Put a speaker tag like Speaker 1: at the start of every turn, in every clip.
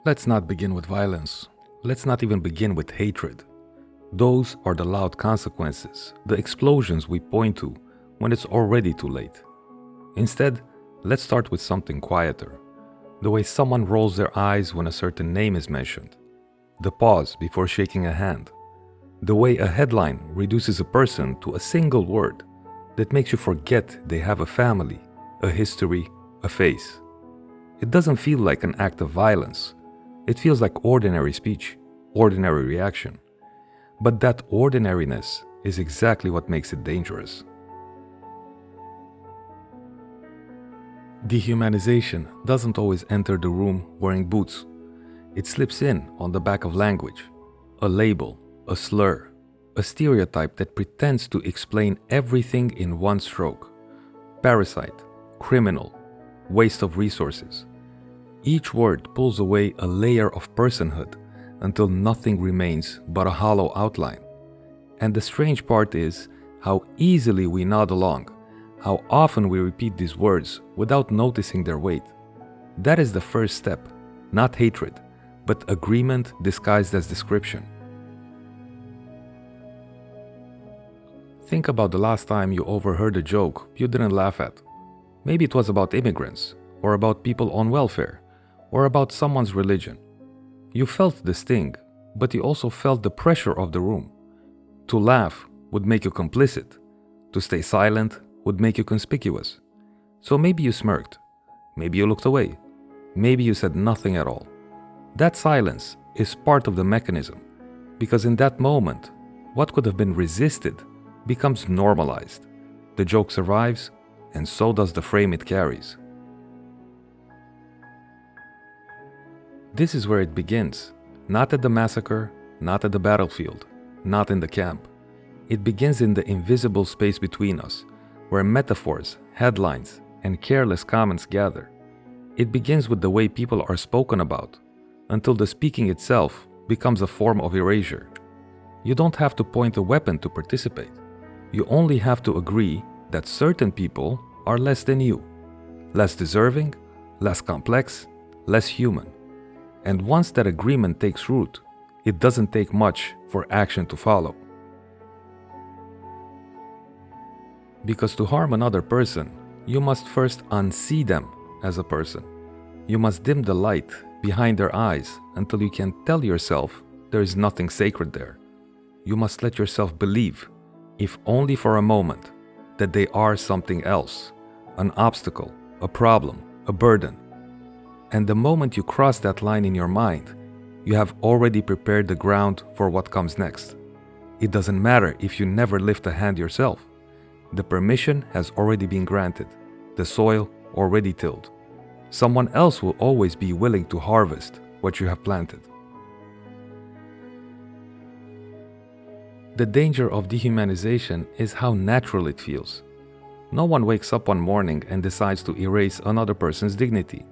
Speaker 1: Let's not begin with violence. Let's not even begin with hatred. Those are the loud consequences, the explosions we point to when it's already too late. Instead, let's start with something quieter. The way someone rolls their eyes when a certain name is mentioned. The pause before shaking a hand. The way a headline reduces a person to a single word that makes you forget they have a family, a history, a face. It doesn't feel like an act of violence. It feels like ordinary speech, ordinary reaction. But that ordinariness is exactly what makes it dangerous. Dehumanization doesn't always enter the room wearing boots. It slips in on the back of language, a label, a slur, a stereotype that pretends to explain everything in one stroke. Parasite, criminal, waste of resources. Each word pulls away a layer of personhood until nothing remains but a hollow outline. And the strange part is how easily we nod along, how often we repeat these words without noticing their weight. That is the first step, not hatred, but agreement disguised as description. Think about the last time you overheard a joke you didn't laugh at. Maybe it was about immigrants, or about people on welfare, or about someone's religion. You felt the sting, but you also felt the pressure of the room. To laugh would make you complicit. To stay silent would make you conspicuous. So maybe you smirked. Maybe you looked away. Maybe you said nothing at all. That silence is part of the mechanism, because in that moment, what could have been resisted becomes normalized. The joke survives, and so does the frame it carries. This is where it begins, not at the massacre, not at the battlefield, not in the camp. It begins in the invisible space between us, where metaphors, headlines, and careless comments gather. It begins with the way people are spoken about, until the speaking itself becomes a form of erasure. You don't have to point a weapon to participate. You only have to agree that certain people are less than you, less deserving, less complex, less human. And once that agreement takes root, it doesn't take much for action to follow. Because to harm another person, you must first unsee them as a person. You must dim the light behind their eyes until you can tell yourself there is nothing sacred there. You must let yourself believe, if only for a moment, that they are something else, an obstacle, a problem, a burden. And the moment you cross that line in your mind, you have already prepared the ground for what comes next. It doesn't matter if you never lift a hand yourself. The permission has already been granted, the soil already tilled. Someone else will always be willing to harvest what you have planted. The danger of dehumanization is how natural it feels. No one wakes up one morning and decides to erase another person's dignity.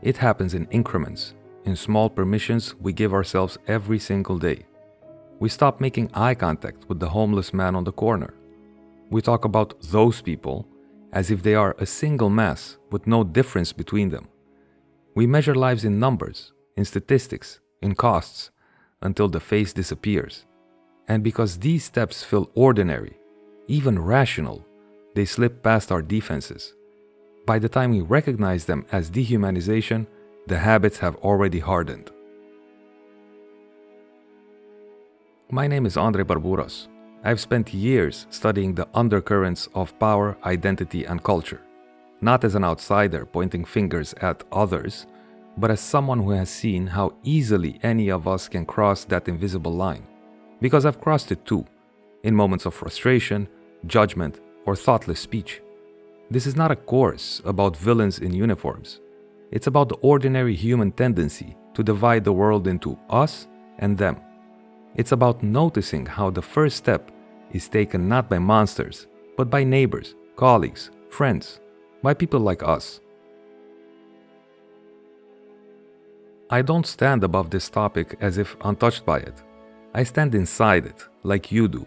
Speaker 1: It happens in increments, in small permissions we give ourselves every single day. We stop making eye contact with the homeless man on the corner. We talk about those people as if they are a single mass with no difference between them. We measure lives in numbers, in statistics, in costs, until the face disappears. And because these steps feel ordinary, even rational, they slip past our defenses. By the time we recognize them as dehumanization, the habits have already hardened. My name is Andre Barburas. I've spent years studying the undercurrents of power, identity, and culture, not as an outsider pointing fingers at others, but as someone who has seen how easily any of us can cross that invisible line. Because I've crossed it too, in moments of frustration, judgment, or thoughtless speech. This is not a course about villains in uniforms. It's about the ordinary human tendency to divide the world into us and them. It's about noticing how the first step is taken not by monsters, but by neighbors, colleagues, friends, by people like us. I don't stand above this topic as if untouched by it. I stand inside it, like you do,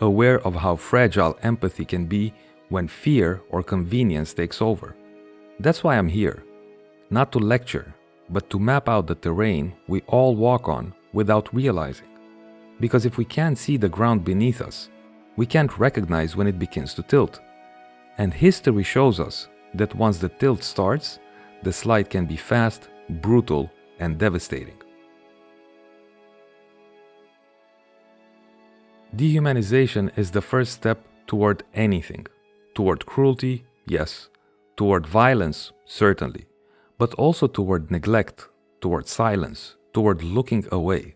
Speaker 1: aware of how fragile empathy can be when fear or convenience takes over. That's why I'm here. Not to lecture, but to map out the terrain we all walk on without realizing. Because if we can't see the ground beneath us, we can't recognize when it begins to tilt. And history shows us that once the tilt starts, the slide can be fast, brutal, and devastating. Dehumanization is the first step toward anything. Toward cruelty, yes. Toward violence, certainly. But also toward neglect, toward silence, toward looking away.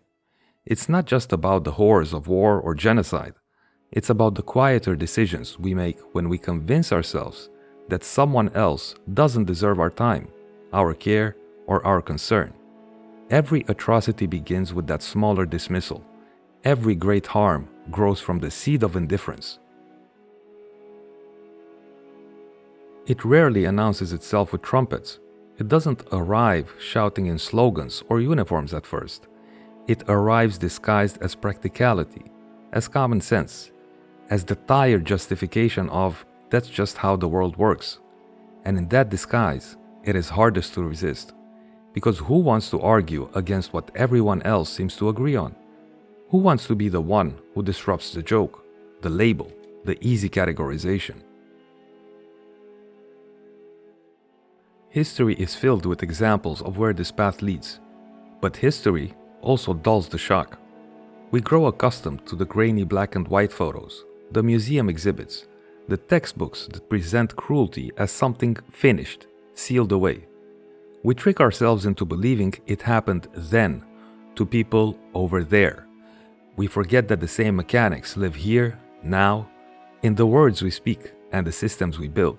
Speaker 1: It's not just about the horrors of war or genocide. It's about the quieter decisions we make when we convince ourselves that someone else doesn't deserve our time, our care, or our concern. Every atrocity begins with that smaller dismissal. Every great harm grows from the seed of indifference. It rarely announces itself with trumpets. It doesn't arrive shouting in slogans or uniforms at first. It arrives disguised as practicality, as common sense, as the tired justification of that's just how the world works. And in that disguise, it is hardest to resist. Because who wants to argue against what everyone else seems to agree on? Who wants to be the one who disrupts the joke, the label, the easy categorization? History is filled with examples of where this path leads. But history also dulls the shock. We grow accustomed to the grainy black and white photos, the museum exhibits, the textbooks that present cruelty as something finished, sealed away. We trick ourselves into believing it happened then, to people over there. We forget that the same mechanics live here, now, in the words we speak and the systems we build.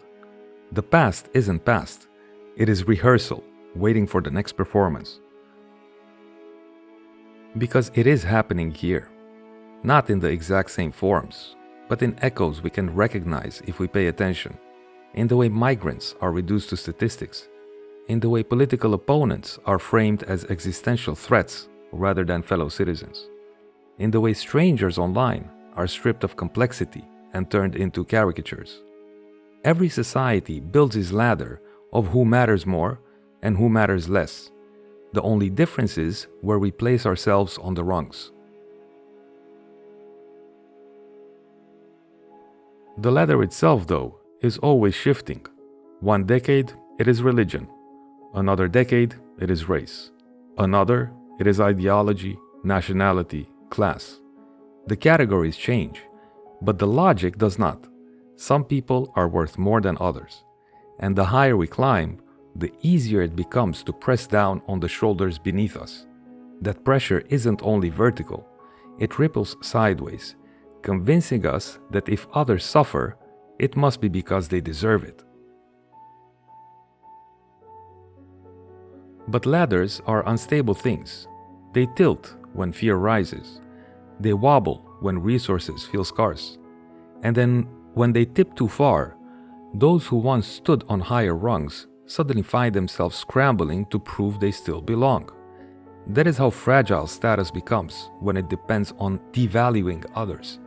Speaker 1: The past isn't past. It is rehearsal, waiting for the next performance. Because it is happening here, not in the exact same forms, but in echoes we can recognize if we pay attention, in the way migrants are reduced to statistics, in the way political opponents are framed as existential threats rather than fellow citizens, in the way strangers online are stripped of complexity and turned into caricatures. Every society builds its ladder of who matters more and who matters less. The only difference is where we place ourselves on the rungs. The ladder itself, though, is always shifting. One decade, it is religion. Another decade, it is race. Another, it is ideology, nationality, class. The categories change, but the logic does not. Some people are worth more than others. And the higher we climb, the easier it becomes to press down on the shoulders beneath us. That pressure isn't only vertical, it ripples sideways, convincing us that if others suffer, it must be because they deserve it. But ladders are unstable things. They tilt when fear rises. They wobble when resources feel scarce. And then, when they tip too far, those who once stood on higher rungs suddenly find themselves scrambling to prove they still belong. That is how fragile status becomes when it depends on devaluing others.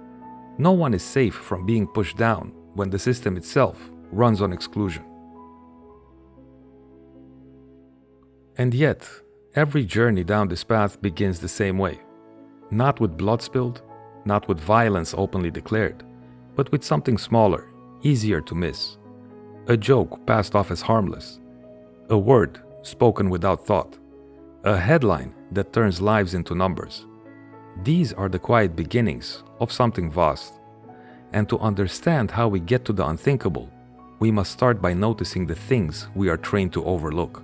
Speaker 1: No one is safe from being pushed down when the system itself runs on exclusion. And yet, every journey down this path begins the same way. Not with blood spilled, not with violence openly declared, but with something smaller, easier to miss. A joke passed off as harmless. A word spoken without thought. A headline that turns lives into numbers. These are the quiet beginnings of something vast. And to understand how we get to the unthinkable, we must start by noticing the things we are trained to overlook.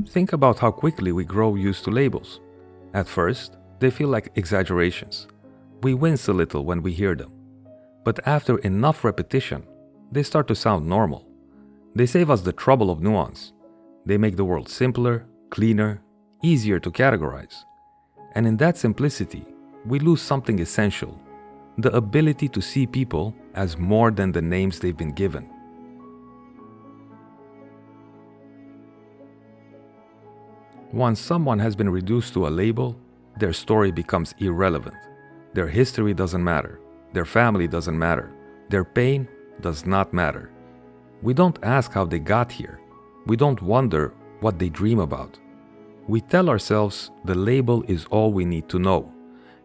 Speaker 1: Think about how quickly we grow used to labels. At first, they feel like exaggerations. We wince a little when we hear them. But after enough repetition, they start to sound normal. They save us the trouble of nuance. They make the world simpler, cleaner, easier to categorize. And in that simplicity, we lose something essential: the ability to see people as more than the names they've been given. Once someone has been reduced to a label, their story becomes irrelevant. Their history doesn't matter. Their family doesn't matter. Their pain does not matter. We don't ask how they got here. We don't wonder what they dream about. We tell ourselves the label is all we need to know,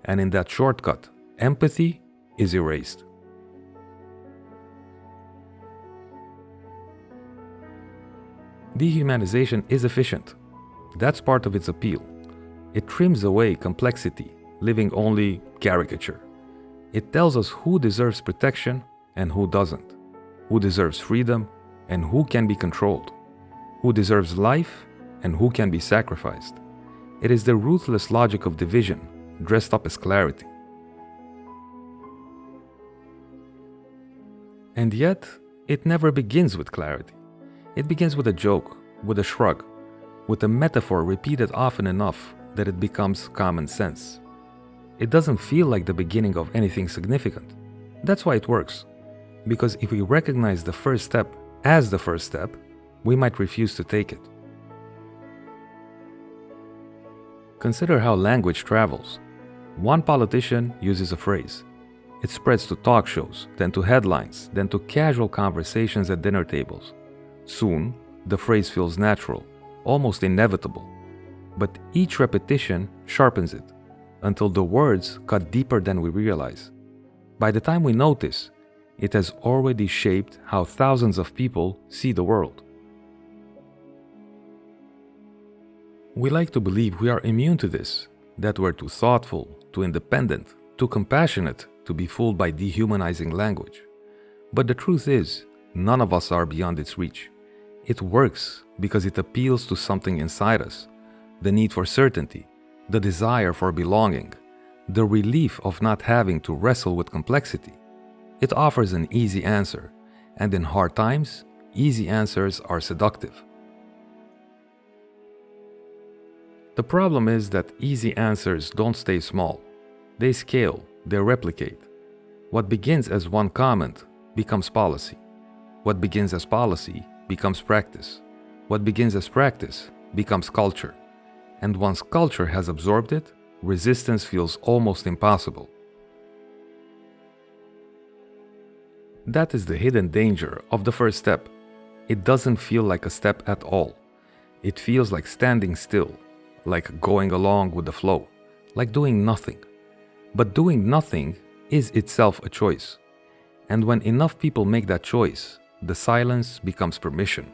Speaker 1: and in that shortcut, empathy is erased. Dehumanization is efficient. That's part of its appeal. It trims away complexity, leaving only caricature. It tells us who deserves protection and who doesn't, who deserves freedom and who can be controlled, who deserves life and who can be sacrificed. It is the ruthless logic of division, dressed up as clarity. And yet, it never begins with clarity. It begins with a joke, with a shrug, with a metaphor repeated often enough that it becomes common sense. It doesn't feel like the beginning of anything significant. That's why it works. Because if we recognize the first step as the first step, we might refuse to take it. Consider how language travels. One politician uses a phrase. It spreads to talk shows, then to headlines, then to casual conversations at dinner tables. Soon, the phrase feels natural, almost inevitable. But each repetition sharpens it, until the words cut deeper than we realize. By the time we notice, it has already shaped how thousands of people see the world. We like to believe we are immune to this, that we're too thoughtful, too independent, too compassionate to be fooled by dehumanizing language. But the truth is, none of us are beyond its reach. It works because it appeals to something inside us, the need for certainty, the desire for belonging, the relief of not having to wrestle with complexity. It offers an easy answer, and in hard times, easy answers are seductive. The problem is that easy answers don't stay small. They scale, they replicate. What begins as one comment becomes policy. What begins as policy becomes practice. What begins as practice becomes culture. And once culture has absorbed it, resistance feels almost impossible. That is the hidden danger of the first step. It doesn't feel like a step at all. It feels like standing still, like going along with the flow, like doing nothing. But doing nothing is itself a choice. And when enough people make that choice, the silence becomes permission.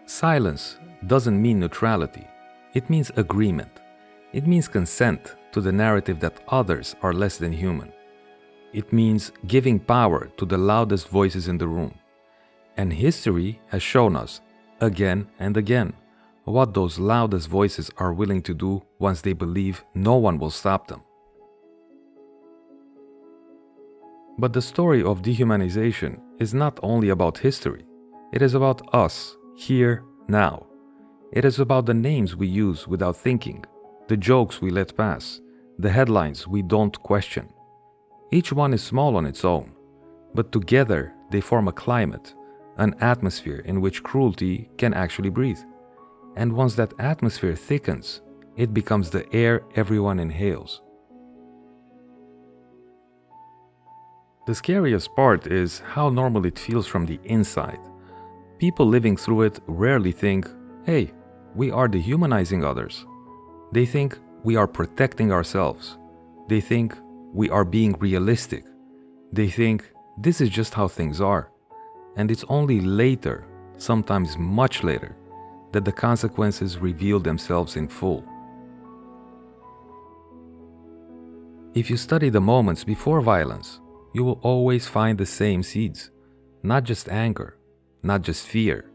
Speaker 1: Silence doesn't mean neutrality. It means agreement. It means consent to the narrative that others are less than human. It means giving power to the loudest voices in the room. And history has shown us, again and again, what those loudest voices are willing to do once they believe no one will stop them. But the story of dehumanization is not only about history. It is about us, here, now. It is about the names we use without thinking, the jokes we let pass, the headlines we don't question. Each one is small on its own, but together they form a climate, an atmosphere in which cruelty can actually breathe. And once that atmosphere thickens, it becomes the air everyone inhales. The scariest part is how normal it feels from the inside. People living through it rarely think, hey, we are dehumanizing others. They think we are protecting ourselves. They think we are being realistic. They think this is just how things are. And it's only later, sometimes much later, that the consequences reveal themselves in full. If you study the moments before violence, you will always find the same seeds. Not just anger, not just fear,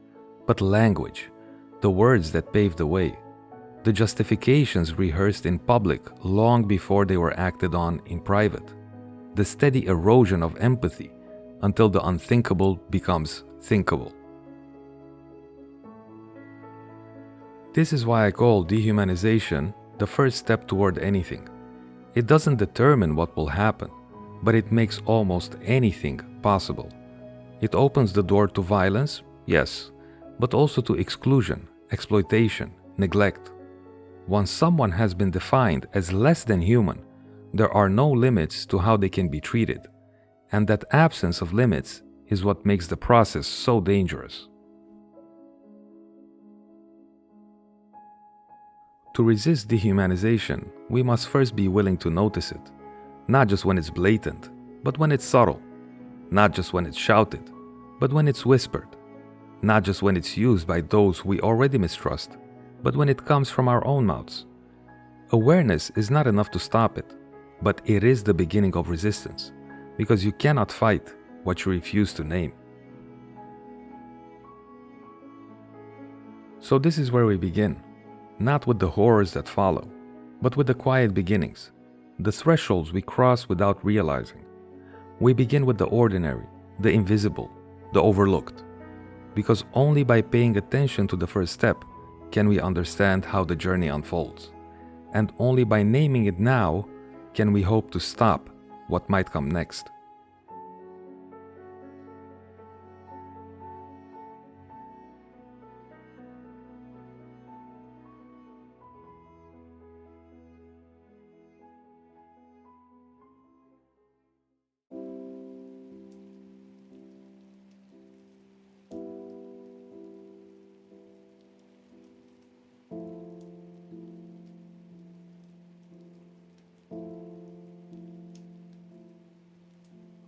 Speaker 1: but language, the words that paved the way, the justifications rehearsed in public long before they were acted on in private, the steady erosion of empathy until the unthinkable becomes thinkable. This is why I call dehumanization the first step toward anything. It doesn't determine what will happen, but it makes almost anything possible. It opens the door to violence, yes, but also to exclusion, exploitation, neglect. Once someone has been defined as less than human, there are no limits to how they can be treated. And that absence of limits is what makes the process so dangerous. To resist dehumanization, we must first be willing to notice it, not just when it's blatant, but when it's subtle, not just when it's shouted, but when it's whispered, not just when it's used by those we already mistrust, but when it comes from our own mouths. Awareness is not enough to stop it, but it is the beginning of resistance, because you cannot fight what you refuse to name. So this is where we begin, not with the horrors that follow, but with the quiet beginnings, the thresholds we cross without realizing. We begin with the ordinary, the invisible, the overlooked, because only by paying attention to the first step can we understand how the journey unfolds, and only by naming it now can we hope to stop what might come next.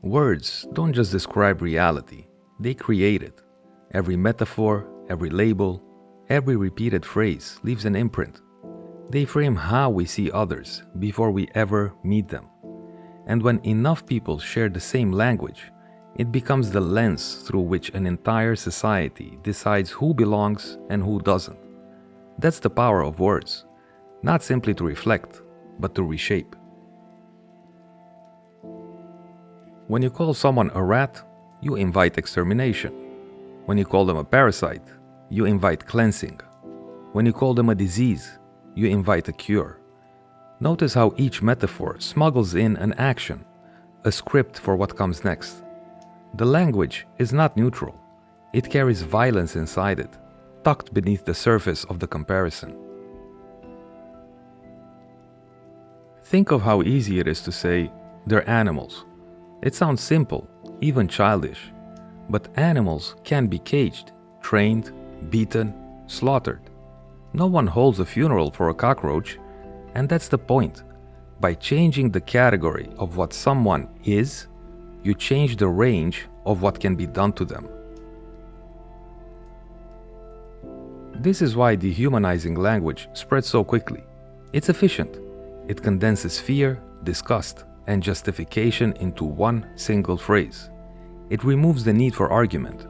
Speaker 1: Words don't just describe reality, they create it. Every metaphor, every label, every repeated phrase leaves an imprint. They frame how we see others before we ever meet them. And when enough people share the same language, it becomes the lens through which an entire society decides who belongs and who doesn't. That's the power of words, not simply to reflect, but to reshape. When you call someone a rat, you invite extermination. When you call them a parasite, you invite cleansing. When you call them a disease, you invite a cure. Notice how each metaphor smuggles in an action, a script for what comes next. The language is not neutral. It carries violence inside it, tucked beneath the surface of the comparison. Think of how easy it is to say, "They're animals." It sounds simple, even childish, but animals can be caged, trained, beaten, slaughtered. No one holds a funeral for a cockroach, and that's the point. By changing the category of what someone is, you change the range of what can be done to them. This is why dehumanizing language spreads so quickly. It's efficient. It condenses fear, disgust, and justification into one single phrase. It removes the need for argument.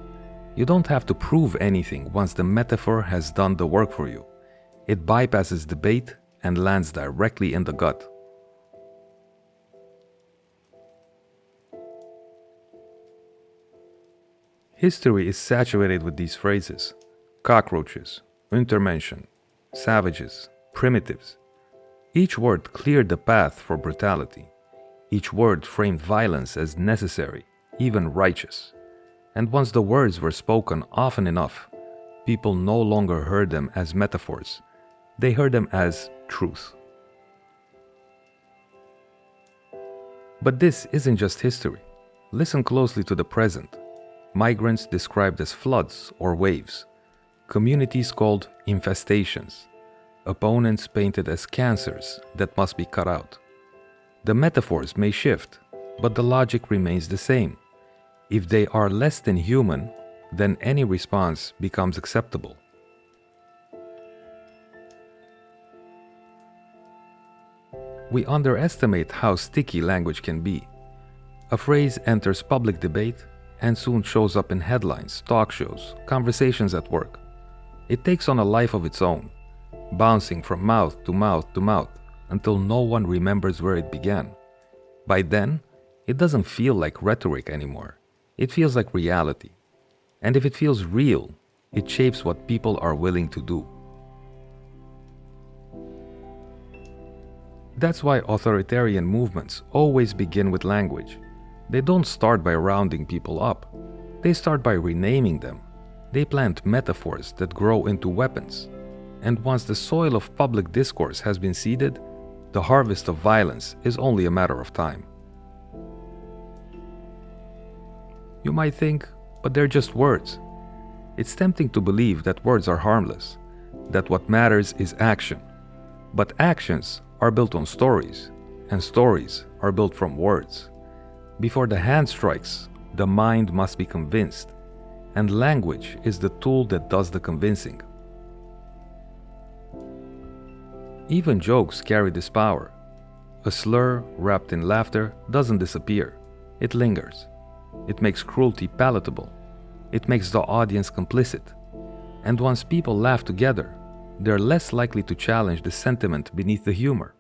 Speaker 1: You don't have to prove anything once the metaphor has done the work for you. It bypasses debate and lands directly in the gut. History is saturated with these phrases: cockroaches, Untermenschen, savages, primitives. Each word cleared the path for brutality. Each word framed violence as necessary, even righteous. And once the words were spoken often enough, people no longer heard them as metaphors. They heard them as truth. But this isn't just history. Listen closely to the present. Migrants described as floods or waves. Communities called infestations. Opponents painted as cancers that must be cut out. The metaphors may shift, but the logic remains the same. If they are less than human, then any response becomes acceptable. We underestimate how sticky language can be. A phrase enters public debate and soon shows up in headlines, talk shows, conversations at work. It takes on a life of its own, bouncing from mouth to mouth to mouth until no one remembers where it began. By then, it doesn't feel like rhetoric anymore. It feels like reality. And if it feels real, it shapes what people are willing to do. That's why authoritarian movements always begin with language. They don't start by rounding people up. They start by renaming them. They plant metaphors that grow into weapons. And once the soil of public discourse has been seeded, the harvest of violence is only a matter of time. You might think, but they're just words. It's tempting to believe that words are harmless, that what matters is action. But actions are built on stories, and stories are built from words. Before the hand strikes, the mind must be convinced, and language is the tool that does the convincing. Even jokes carry this power. A slur wrapped in laughter doesn't disappear, it lingers. It makes cruelty palatable. It makes the audience complicit. And once people laugh together, they're less likely to challenge the sentiment beneath the humor.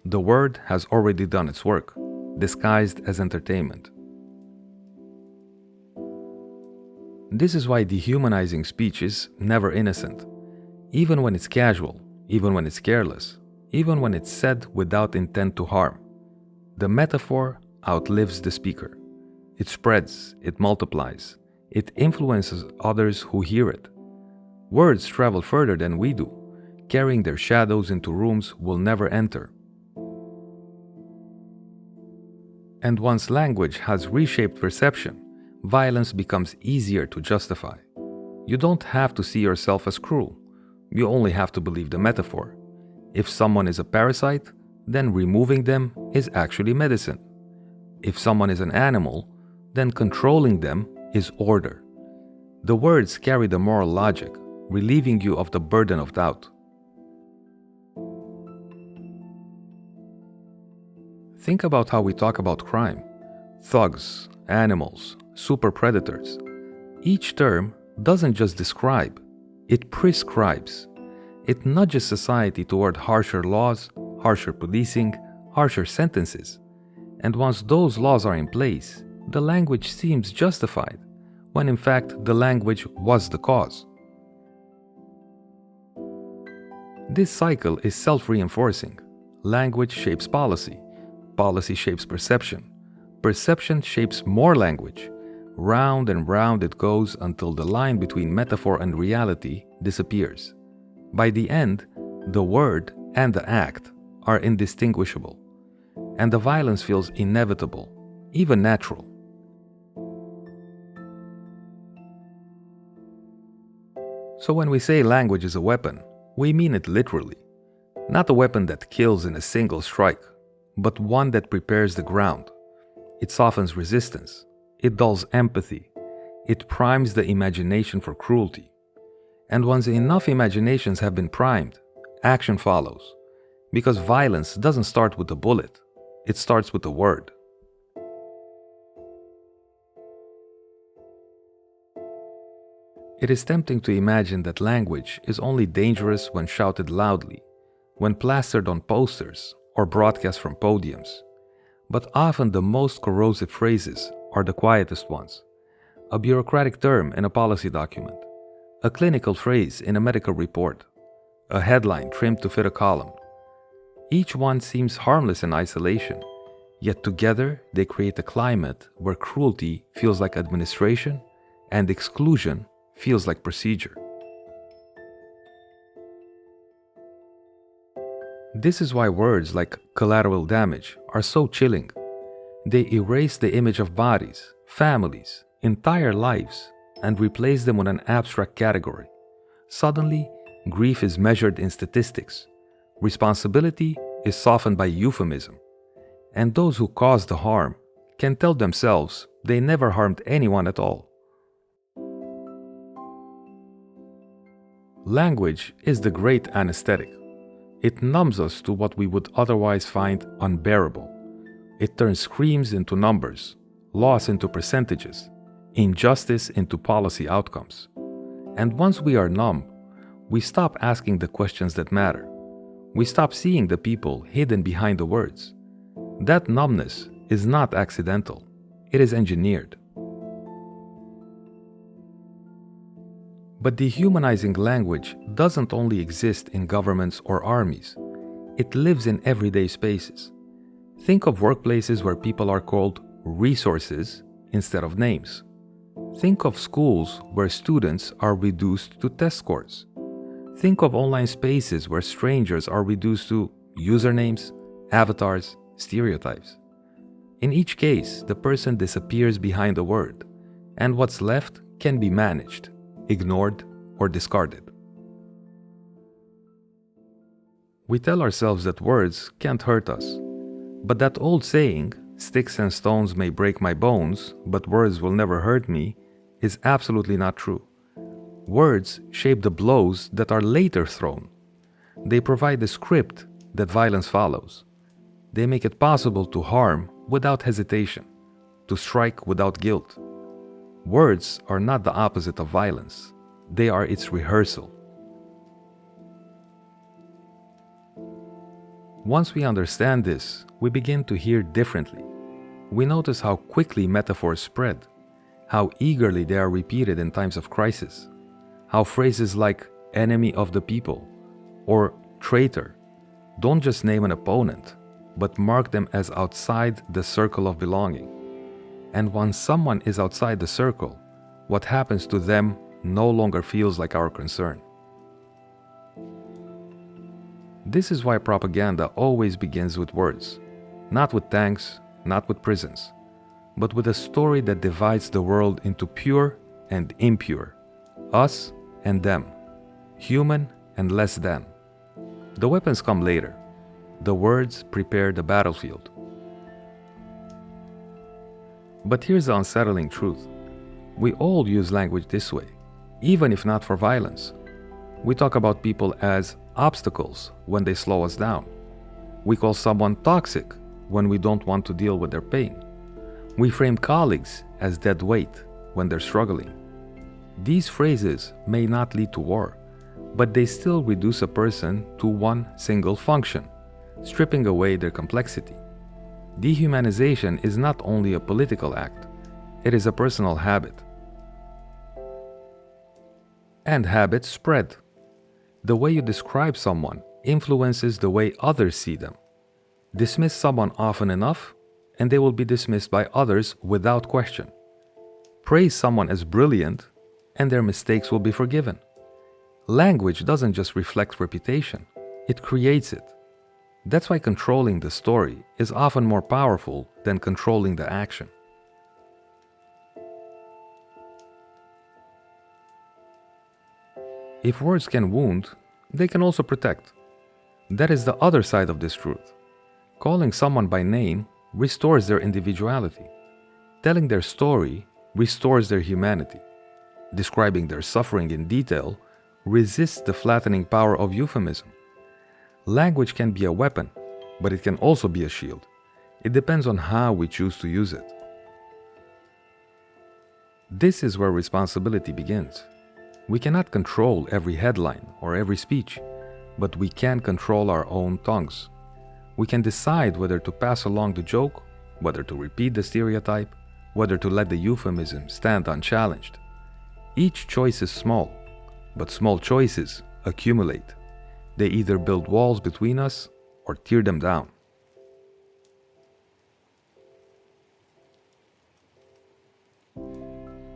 Speaker 1: The word has already done its work, disguised as entertainment. This is why dehumanizing speech is never innocent. Even when it's casual, even when it's careless, even when it's said without intent to harm. The metaphor outlives the speaker. It spreads, it multiplies, it influences others who hear it. Words travel further than we do, carrying their shadows into rooms we'll never enter. And once language has reshaped perception, violence becomes easier to justify. You don't have to see yourself as cruel. You only have to believe the metaphor. If someone is a parasite, then removing them is actually medicine. If someone is an animal, then controlling them is order. The words carry the moral logic, relieving you of the burden of doubt. Think about how we talk about crime. Thugs, animals, super predators. Each term doesn't just describe, it prescribes. It nudges society toward harsher laws, harsher policing, harsher sentences. And once those laws are in place, the language seems justified, when in fact the language was the cause. This cycle is self-reinforcing. Language shapes policy. Policy shapes perception. Perception shapes more language. Round and round it goes until the line between metaphor and reality disappears. By the end, the word and the act are indistinguishable, and the violence feels inevitable, even natural. So when we say language is a weapon, we mean it literally. Not a weapon that kills in a single strike, but one that prepares the ground. It softens resistance. It dulls empathy. It primes the imagination for cruelty. And once enough imaginations have been primed, action follows. Because violence doesn't start with a bullet. It starts with a word. It is tempting to imagine that language is only dangerous when shouted loudly, when plastered on posters or broadcast from podiums. But often the most corrosive phrases are the quietest ones. A bureaucratic term in a policy document, a clinical phrase in a medical report, a headline trimmed to fit a column. Each one seems harmless in isolation, yet together they create a climate where cruelty feels like administration and exclusion feels like procedure. This is why words like collateral damage are so chilling. They erase the image of bodies, families, entire lives, and replace them with an abstract category. Suddenly, grief is measured in statistics. Responsibility is softened by euphemism. And those who cause the harm can tell themselves they never harmed anyone at all. Language is the great anesthetic. It numbs us to what we would otherwise find unbearable. It turns screams into numbers, loss into percentages, injustice into policy outcomes. And once we are numb, we stop asking the questions that matter. We stop seeing the people hidden behind the words. That numbness is not accidental. It is engineered. But dehumanizing language doesn't only exist in governments or armies. It lives in everyday spaces. Think of workplaces where people are called resources instead of names. Think of schools where students are reduced to test scores. Think of online spaces where strangers are reduced to usernames, avatars, stereotypes. In each case, the person disappears behind a word, and what's left can be managed, ignored, or discarded. We tell ourselves that words can't hurt us, but that old saying, "Sticks and stones may break my bones, but words will never hurt me," is absolutely not true. Words shape the blows that are later thrown. They provide the script that violence follows. They make it possible to harm without hesitation, to strike without guilt. Words are not the opposite of violence. They are its rehearsal. Once we understand this, we begin to hear differently. We notice how quickly metaphors spread, how eagerly they are repeated in times of crisis, how phrases like "enemy of the people" or "traitor" don't just name an opponent, but mark them as outside the circle of belonging. And once someone is outside the circle, what happens to them no longer feels like our concern. This is why propaganda always begins with words, not with tanks, not with prisons, but with a story that divides the world into pure and impure, us and them, human and less than. The weapons come later. The words prepare the battlefield. But here's the unsettling truth. We all use language this way, even if not for violence. We talk about people as obstacles when they slow us down. We call someone toxic when we don't want to deal with their pain. We frame colleagues as dead weight when they're struggling. These phrases may not lead to war, but they still reduce a person to one single function, stripping away their complexity. Dehumanization is not only a political act, it is a personal habit. And habits spread. The way you describe someone influences the way others see them. Dismiss someone often enough, and they will be dismissed by others without question. Praise someone as brilliant, and their mistakes will be forgiven. Language doesn't just reflect reputation, it creates it. That's why controlling the story is often more powerful than controlling the action. If words can wound, they can also protect. That is the other side of this truth. Calling someone by name restores their individuality. Telling their story restores their humanity. Describing their suffering in detail resists the flattening power of euphemism. Language can be a weapon, but it can also be a shield. It depends on how we choose to use it. This is where responsibility begins. We cannot control every headline or every speech, but we can control our own tongues. We can decide whether to pass along the joke, whether to repeat the stereotype, whether to let the euphemism stand unchallenged. Each choice is small, but small choices accumulate. They either build walls between us or tear them down.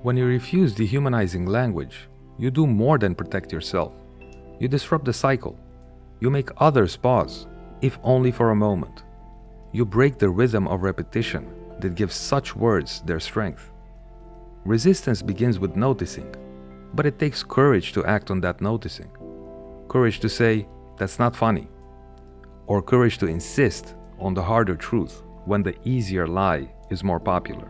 Speaker 1: When you refuse dehumanizing language, you do more than protect yourself. You disrupt the cycle. You make others pause, if only for a moment. You break the rhythm of repetition that gives such words their strength. Resistance begins with noticing, but it takes courage to act on that noticing. Courage to say, "That's not funny," or courage to insist on the harder truth when the easier lie is more popular.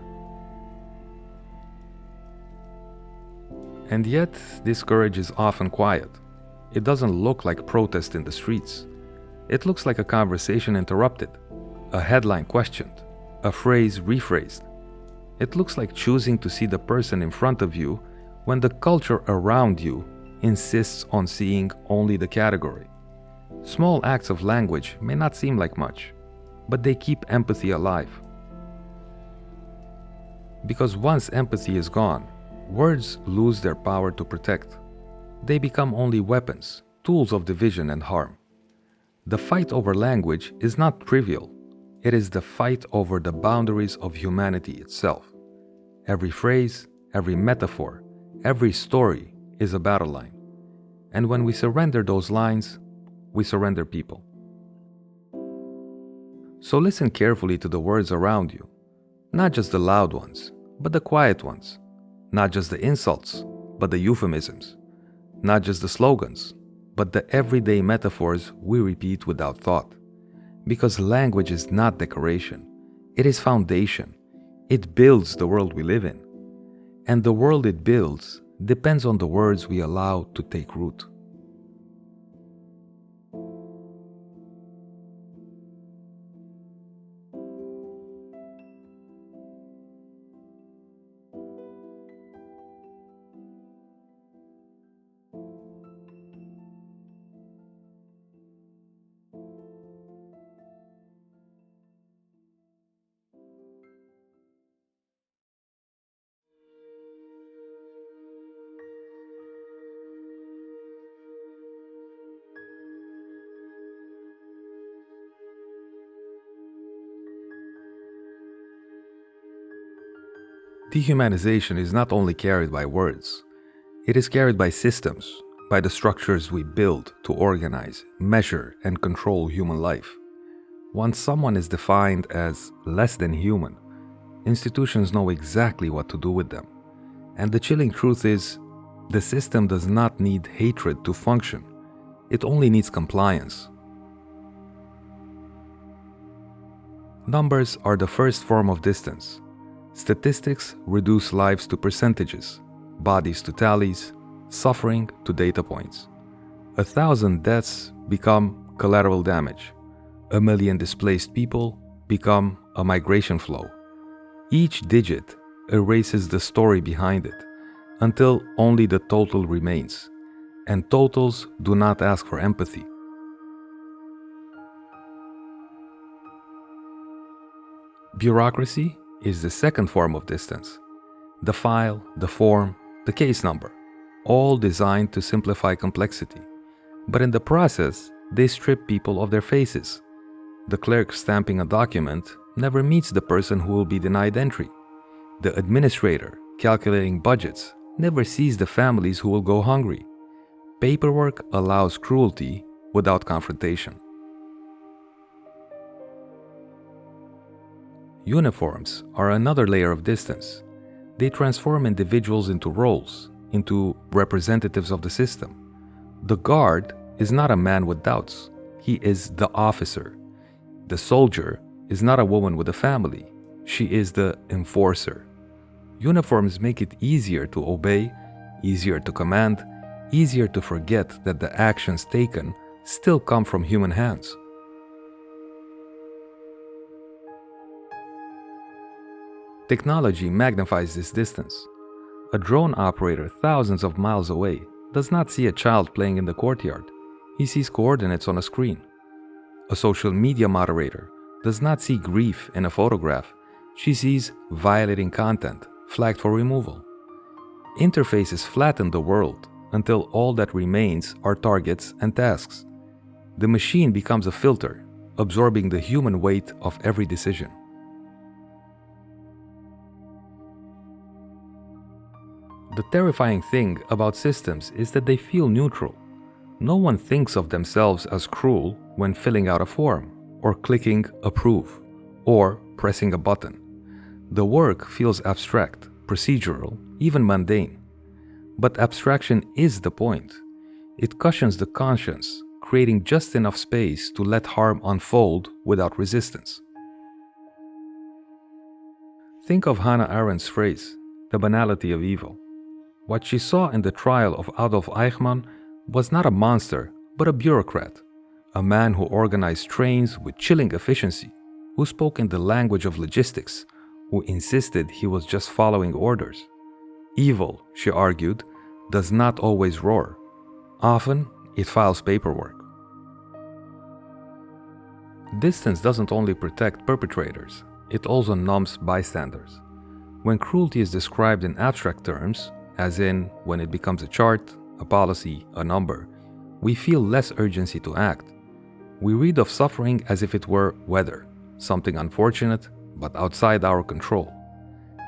Speaker 1: And yet, this courage is often quiet. It doesn't look like protest in the streets. It looks like a conversation interrupted, a headline questioned, a phrase rephrased. It looks like choosing to see the person in front of you when the culture around you insists on seeing only the category. Small acts of language may not seem like much, but they keep empathy alive. Because once empathy is gone, words lose their power to protect. They become only weapons, tools of division and harm. The fight over language is not trivial. It is the fight over the boundaries of humanity itself. Every phrase, every metaphor, every story is a battle line. And when we surrender those lines, we surrender people. So listen carefully to the words around you, not just the loud ones, but the quiet ones. Not just the insults, but the euphemisms. Not just the slogans, but the everyday metaphors we repeat without thought. Because language is not decoration, it is foundation. It builds the world we live in. And the world it builds depends on the words we allow to take root. Dehumanization is not only carried by words, it is carried by systems, by the structures we build to organize, measure, and control human life. Once someone is defined as less than human, institutions know exactly what to do with them. And the chilling truth is, the system does not need hatred to function, it only needs compliance. Numbers are the first form of distance. Statistics reduce lives to percentages, bodies to tallies, suffering to data points. 1,000 deaths become collateral damage. 1,000,000 displaced people become a migration flow. Each digit erases the story behind it until only the total remains. And totals do not ask for empathy. Bureaucracy is the second form of distance. The file, the form, the case number, all designed to simplify complexity. But in the process, they strip people of their faces. The clerk stamping a document never meets the person who will be denied entry. The administrator calculating budgets never sees the families who will go hungry. Paperwork allows cruelty without confrontation. Uniforms are another layer of distance. They transform individuals into roles, into representatives of the system. The guard is not a man with doubts. He is the officer. The soldier is not a woman with a family. She is the enforcer. Uniforms make it easier to obey, easier to command, easier to forget that the actions taken still come from human hands. Technology magnifies this distance. A drone operator thousands of miles away does not see a child playing in the courtyard. He sees coordinates on a screen. A social media moderator does not see grief in a photograph. She sees violating content flagged for removal. Interfaces flatten the world until all that remains are targets and tasks. The machine becomes a filter, absorbing the human weight of every decision. The terrifying thing about systems is that they feel neutral. No one thinks of themselves as cruel when filling out a form, or clicking approve, or pressing a button. The work feels abstract, procedural, even mundane. But abstraction is the point. It cushions the conscience, creating just enough space to let harm unfold without resistance. Think of Hannah Arendt's phrase, the banality of evil. What she saw in the trial of Adolf Eichmann was not a monster, but a bureaucrat, a man who organized trains with chilling efficiency, who spoke in the language of logistics, who insisted he was just following orders. Evil, she argued, does not always roar. Often, it files paperwork. Distance doesn't only protect perpetrators, it also numbs bystanders. When cruelty is described in abstract terms, as in when it becomes a chart, a policy, a number, we feel less urgency to act. We read of suffering as if it were weather, something unfortunate but outside our control.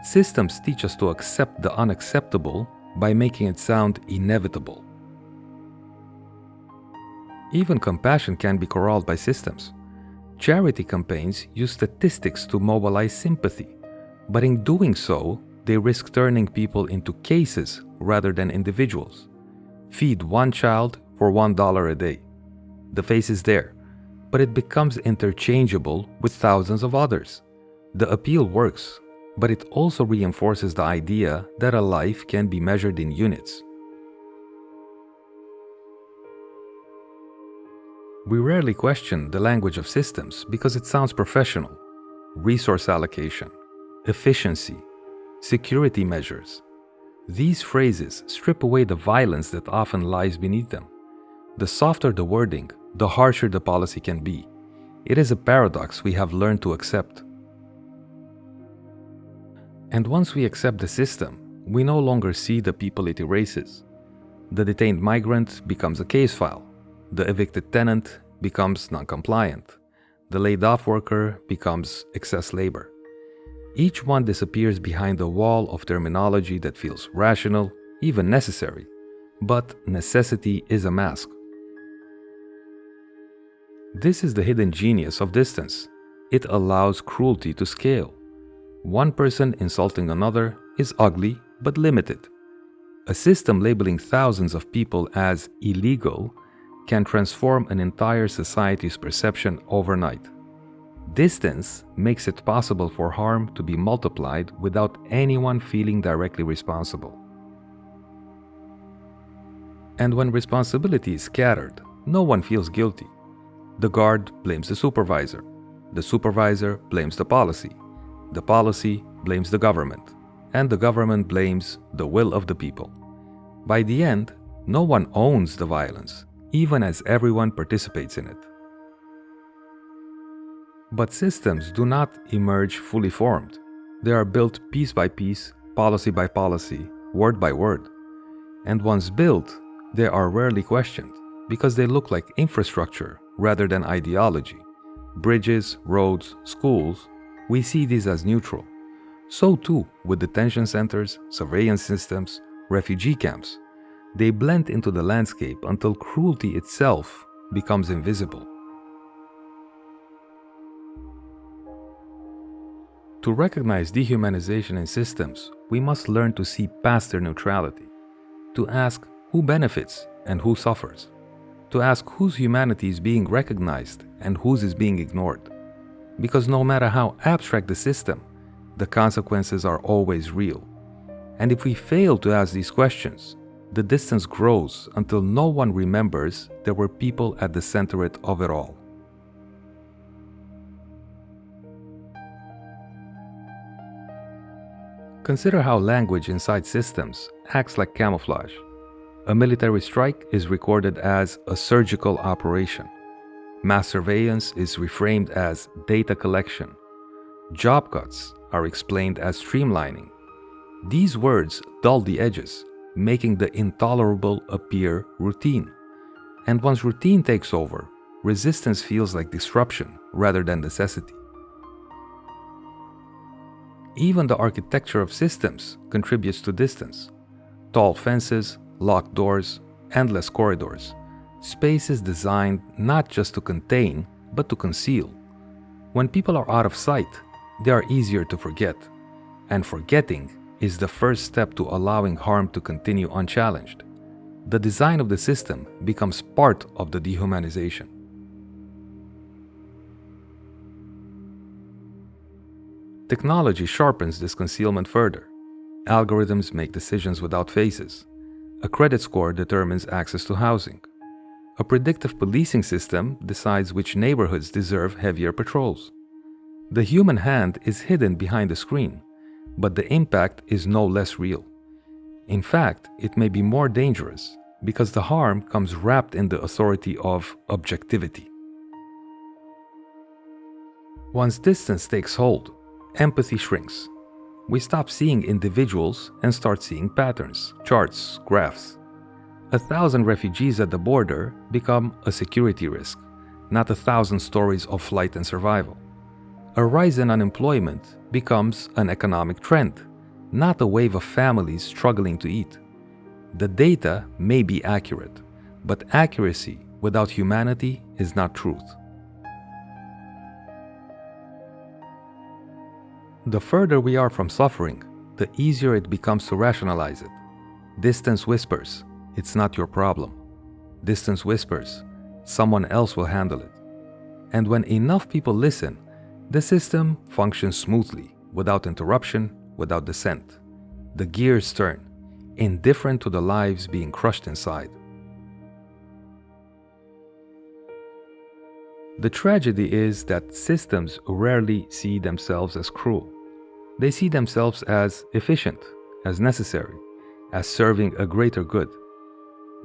Speaker 1: Systems teach us to accept the unacceptable by making it sound inevitable. Even compassion can be corralled by systems. Charity campaigns use statistics to mobilize sympathy, but in doing so, They risk turning people into cases rather than individuals. Feed one child for $1 a day. The face is there, but it becomes interchangeable with thousands of others. The appeal works, but it also reinforces the idea that a life can be measured in units. We rarely question the language of systems because it sounds professional. Resource allocation, efficiency, security measures. These phrases strip away the violence that often lies beneath them. The softer the wording, the harsher the policy can be. It is a paradox we have learned to accept. And once we accept the system, we no longer see the people it erases. The detained migrant becomes a case file. The evicted tenant becomes non-compliant. The laid-off worker becomes excess labor. Each one disappears behind a wall of terminology that feels rational, even necessary. But necessity is a mask. This is the hidden genius of distance. It allows cruelty to scale. One person insulting another is ugly but limited. A system labeling thousands of people as illegal can transform an entire society's perception overnight. Distance makes it possible for harm to be multiplied without anyone feeling directly responsible. And when responsibility is scattered, no one feels guilty. The guard blames the supervisor blames the policy blames the government, and the government blames the will of the people. By the end, no one owns the violence, even as everyone participates in it. But systems do not emerge fully formed. They are built piece by piece, policy by policy, word by word. And once built, they are rarely questioned because they look like infrastructure rather than ideology. Bridges, roads, schools, we see these as neutral. So too with detention centers, surveillance systems, refugee camps. They blend into the landscape until cruelty itself becomes invisible. To recognize dehumanization in systems, we must learn to see past their neutrality, to ask who benefits and who suffers, to ask whose humanity is being recognized and whose is being ignored. Because no matter how abstract the system, the consequences are always real. And if we fail to ask these questions, the distance grows until no one remembers there were people at the center of it all. Consider how language inside systems acts like camouflage. A military strike is recorded as a surgical operation. Mass surveillance is reframed as data collection. Job cuts are explained as streamlining. These words dull the edges, making the intolerable appear routine. And once routine takes over, resistance feels like disruption rather than necessity. Even the architecture of systems contributes to distance. Tall fences, locked doors, endless corridors. Spaces designed not just to contain, but to conceal. When people are out of sight, they are easier to forget. And forgetting is the first step to allowing harm to continue unchallenged. The design of the system becomes part of the dehumanization. Technology sharpens this concealment further. Algorithms make decisions without faces. A credit score determines access to housing. A predictive policing system decides which neighborhoods deserve heavier patrols. The human hand is hidden behind the screen, but the impact is no less real. In fact, it may be more dangerous because the harm comes wrapped in the authority of objectivity. Once distance takes hold, empathy shrinks. We stop seeing individuals and start seeing patterns, charts, graphs. 1,000 refugees at the border become a security risk, not 1,000 stories of flight and survival. A rise in unemployment becomes an economic trend, not a wave of families struggling to eat. The data may be accurate, but accuracy without humanity is not truth. The further we are from suffering, the easier it becomes to rationalize it. Distance whispers, "It's not your problem." Distance whispers, "Someone else will handle it." And when enough people listen, the system functions smoothly, without interruption, without dissent. The gears turn, indifferent to the lives being crushed inside. The tragedy is that systems rarely see themselves as cruel. They see themselves as efficient, as necessary, as serving a greater good.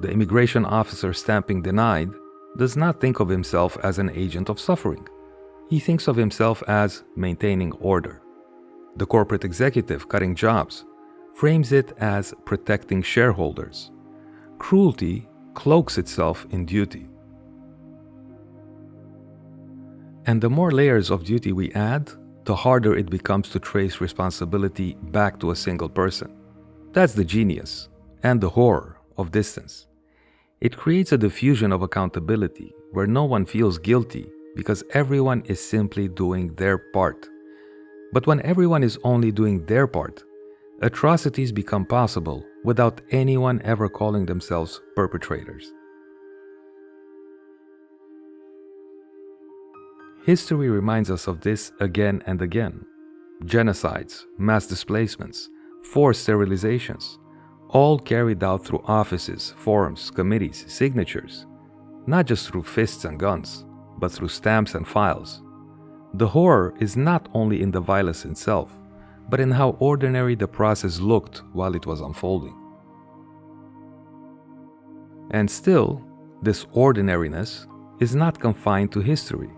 Speaker 1: The immigration officer stamping "denied" does not think of himself as an agent of suffering. He thinks of himself as maintaining order. The corporate executive cutting jobs frames it as protecting shareholders. Cruelty cloaks itself in duty. And the more layers of duty we add, the harder it becomes to trace responsibility back to a single person. That's the genius and the horror of distance. It creates a diffusion of accountability where no one feels guilty because everyone is simply doing their part. But when everyone is only doing their part, atrocities become possible without anyone ever calling themselves perpetrators. History reminds us of this again and again. Genocides, mass displacements, forced sterilizations, all carried out through offices, forums, committees, signatures, not just through fists and guns, but through stamps and files. The horror is not only in the violence itself, but in how ordinary the process looked while it was unfolding. And still, this ordinariness is not confined to history.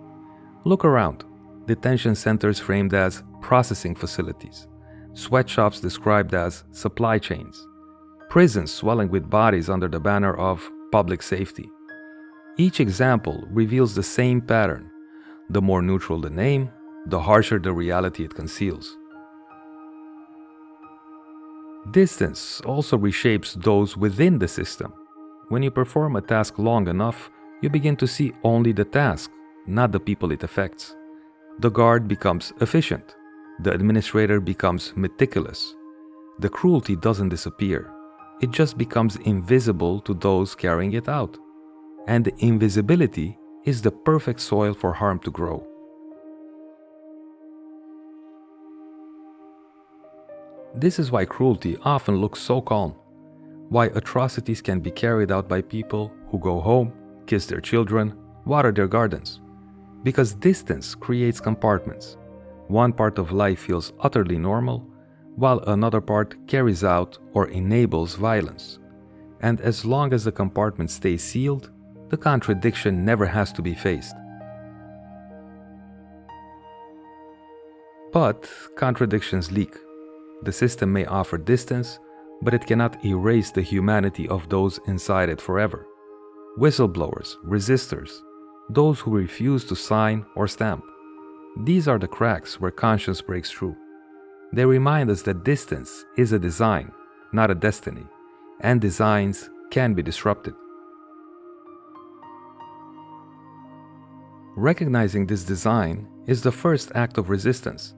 Speaker 1: Look around. Detention centers framed as processing facilities, sweatshops described as supply chains, prisons swelling with bodies under the banner of public safety. Each example reveals the same pattern. The more neutral the name, the harsher the reality it conceals. Distance also reshapes those within the system. When you perform a task long enough, you begin to see only the task, not the people it affects. The guard becomes efficient. The administrator becomes meticulous. The cruelty doesn't disappear. It just becomes invisible to those carrying it out. And the invisibility is the perfect soil for harm to grow. This is why cruelty often looks so calm. Why atrocities can be carried out by people who go home, kiss their children, water their gardens. Because distance creates compartments. One part of life feels utterly normal, while another part carries out or enables violence. And as long as the compartment stays sealed, the contradiction never has to be faced. But contradictions leak. The system may offer distance, but it cannot erase the humanity of those inside it forever. Whistleblowers, resistors, those who refuse to sign or stamp. These are the cracks where conscience breaks through. They remind us that distance is a design, not a destiny, and designs can be disrupted. Recognizing this design is the first act of resistance,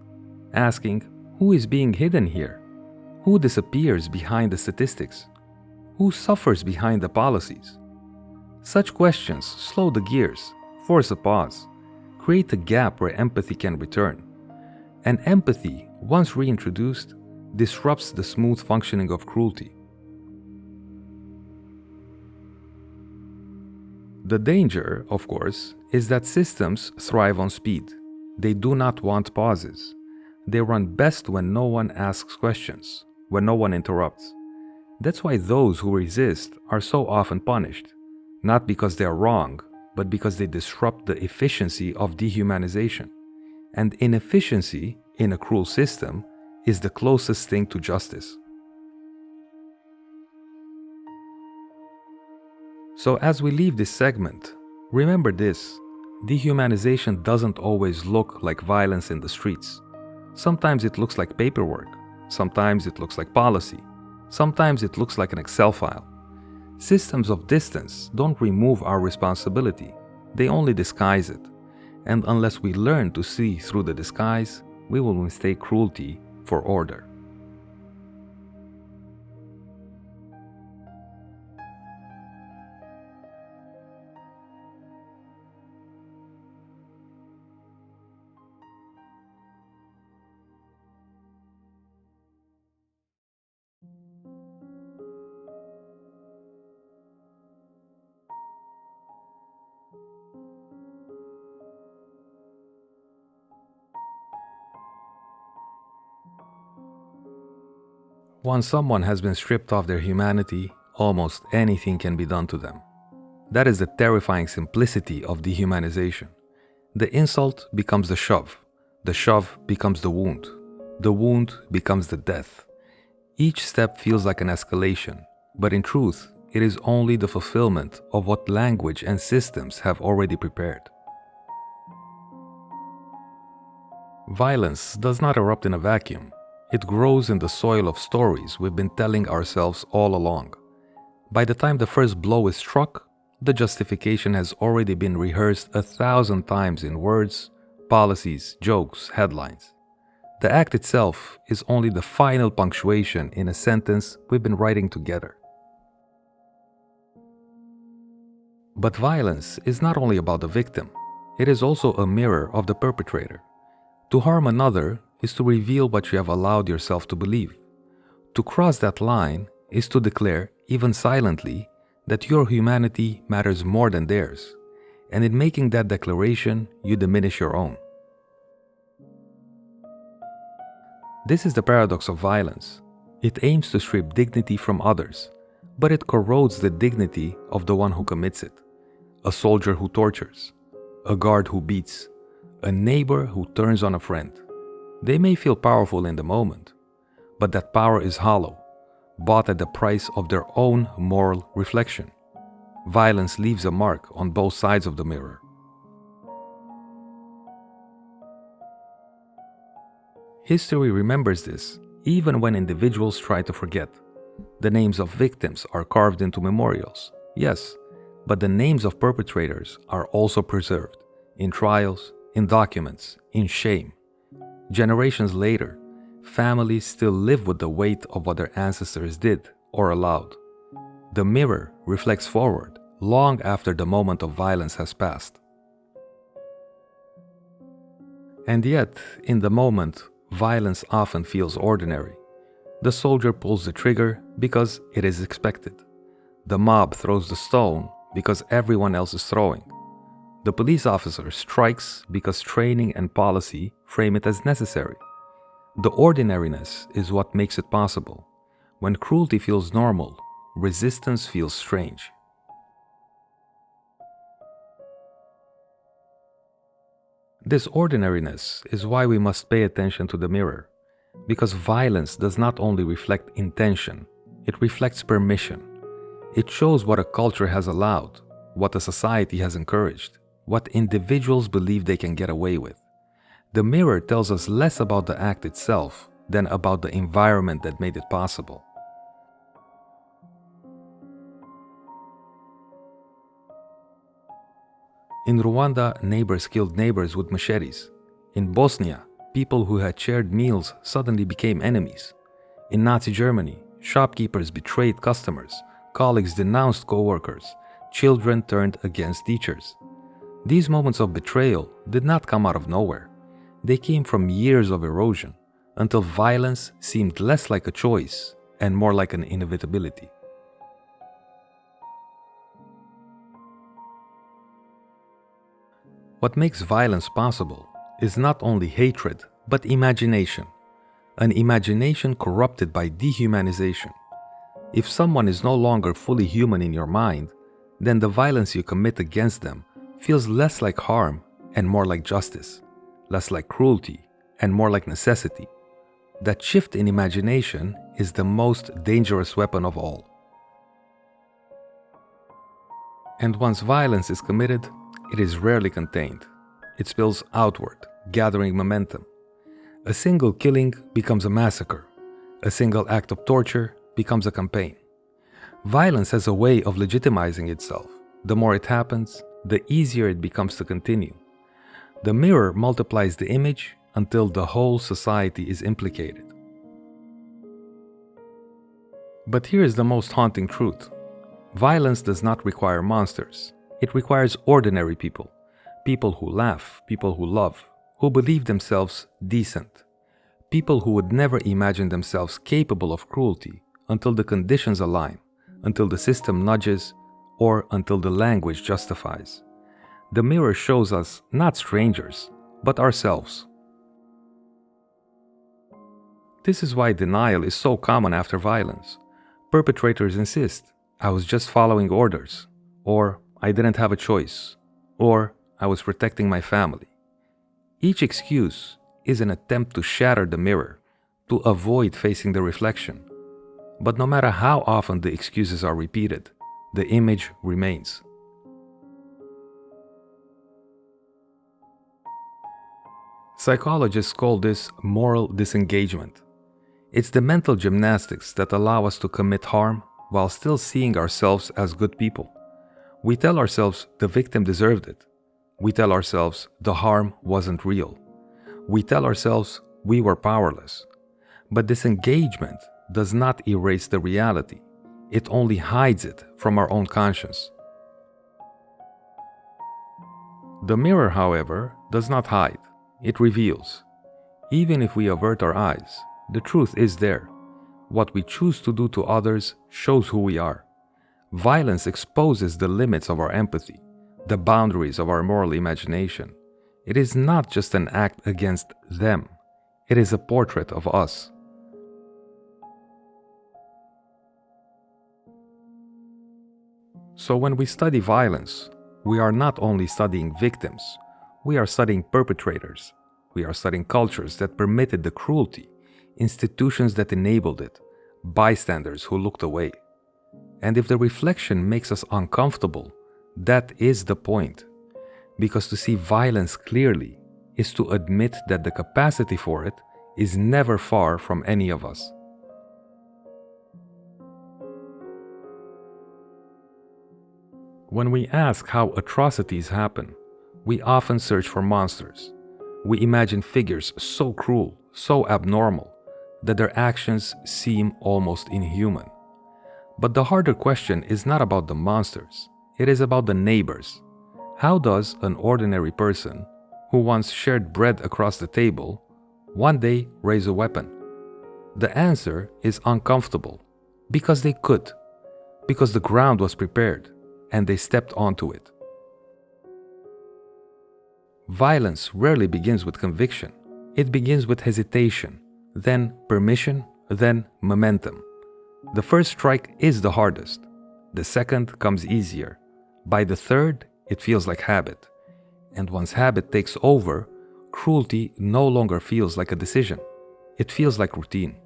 Speaker 1: asking, who is being hidden here? Who disappears behind the statistics? Who suffers behind the policies? Such questions slow the gears, force a pause, create a gap where empathy can return. And empathy, once reintroduced, disrupts the smooth functioning of cruelty. The danger, of course, is that systems thrive on speed. They do not want pauses. They run best when no one asks questions, when no one interrupts. That's why those who resist are so often punished, not because they are wrong, but because they disrupt the efficiency of dehumanization. And inefficiency in a cruel system is the closest thing to justice. So as we leave this segment, remember this: dehumanization doesn't always look like violence in the streets. Sometimes it looks like paperwork, sometimes it looks like policy, sometimes it looks like an Excel file. Systems of distance don't remove our responsibility, they only disguise it. And unless we learn to see through the disguise, we will mistake cruelty for order. Once someone has been stripped of their humanity, almost anything can be done to them. That is the terrifying simplicity of dehumanization. The insult becomes the shove becomes the wound becomes the death. Each step feels like an escalation, but in truth, it is only the fulfillment of what language and systems have already prepared. Violence does not erupt in a vacuum. It grows in the soil of stories we've been telling ourselves all along. By the time the first blow is struck, the justification has already been rehearsed 1,000 times in words, policies, jokes, headlines. The act itself is only the final punctuation in a sentence we've been writing together. But violence is not only about the victim, it is also a mirror of the perpetrator. To harm another is to reveal what you have allowed yourself to believe. To cross that line is to declare, even silently, that your humanity matters more than theirs, and in making that declaration, you diminish your own. This is the paradox of violence. It aims to strip dignity from others, but it corrodes the dignity of the one who commits it. A soldier who tortures, a guard who beats, a neighbor who turns on a friend. They may feel powerful in the moment, but that power is hollow, bought at the price of their own moral reflection. Violence leaves a mark on both sides of the mirror. History remembers this, even when individuals try to forget. The names of victims are carved into memorials, yes, but the names of perpetrators are also preserved, in trials, in documents, in shame. Generations later, families still live with the weight of what their ancestors did or allowed. The mirror reflects forward, long after the moment of violence has passed. And yet, in the moment, violence often feels ordinary. The soldier pulls the trigger because it is expected. The mob throws the stone because everyone else is throwing. The police officer strikes because training and policy frame it as necessary. The ordinariness is what makes it possible. When cruelty feels normal, resistance feels strange. This ordinariness is why we must pay attention to the mirror, because violence does not only reflect intention, it reflects permission. It shows what a culture has allowed, what a society has encouraged, what individuals believe they can get away with. The mirror tells us less about the act itself than about the environment that made it possible. In Rwanda, neighbors killed neighbors with machetes. In Bosnia, people who had shared meals suddenly became enemies. In Nazi Germany, shopkeepers betrayed customers, colleagues denounced co-workers, children turned against teachers. These moments of betrayal did not come out of nowhere. They came from years of erosion, until violence seemed less like a choice and more like an inevitability. What makes violence possible is not only hatred, but imagination. An imagination corrupted by dehumanization. If someone is no longer fully human in your mind, then the violence you commit against them feels less like harm and more like justice, less like cruelty and more like necessity. That shift in imagination is the most dangerous weapon of all. And once violence is committed, it is rarely contained. It spills outward, gathering momentum. A single killing becomes a massacre. A single act of torture becomes a campaign. Violence has a way of legitimizing itself. The more it happens, the easier it becomes to continue. The mirror multiplies the image until the whole society is implicated. But here is the most haunting truth. Violence does not require monsters. It requires ordinary people. People who laugh, people who love, who believe themselves decent. People who would never imagine themselves capable of cruelty until the conditions align, until the system nudges, or until the language justifies. The mirror shows us not strangers, but ourselves. This is why denial is so common after violence. Perpetrators insist, "I was just following orders," or "I didn't have a choice," or "I was protecting my family." Each excuse is an attempt to shatter the mirror, to avoid facing the reflection. But no matter how often the excuses are repeated, the image remains. Psychologists call this moral disengagement. It's the mental gymnastics that allow us to commit harm while still seeing ourselves as good people. We tell ourselves the victim deserved it. We tell ourselves the harm wasn't real. We tell ourselves we were powerless. But disengagement does not erase the reality. It only hides it from our own conscience. The mirror, however, does not hide. It reveals. Even if we avert our eyes, the truth is there. What we choose to do to others shows who we are. Violence exposes the limits of our empathy, the boundaries of our moral imagination. It is not just an act against them. It is a portrait of us. So when we study violence, we are not only studying victims, we are studying perpetrators. We are studying cultures that permitted the cruelty, institutions that enabled it, bystanders who looked away. And if the reflection makes us uncomfortable, that is the point. Because to see violence clearly is to admit that the capacity for it is never far from any of us. When we ask how atrocities happen, we often search for monsters. We imagine figures so cruel, so abnormal, that their actions seem almost inhuman. But the harder question is not about the monsters, it is about the neighbors. How does an ordinary person, who once shared bread across the table, one day raise a weapon? The answer is uncomfortable, because they could, because the ground was prepared, and they stepped onto it. Violence rarely begins with conviction. It begins with hesitation, then permission, then momentum. The first strike is the hardest. The second comes easier. By the third, it feels like habit. And once habit takes over, cruelty no longer feels like a decision. It feels like routine.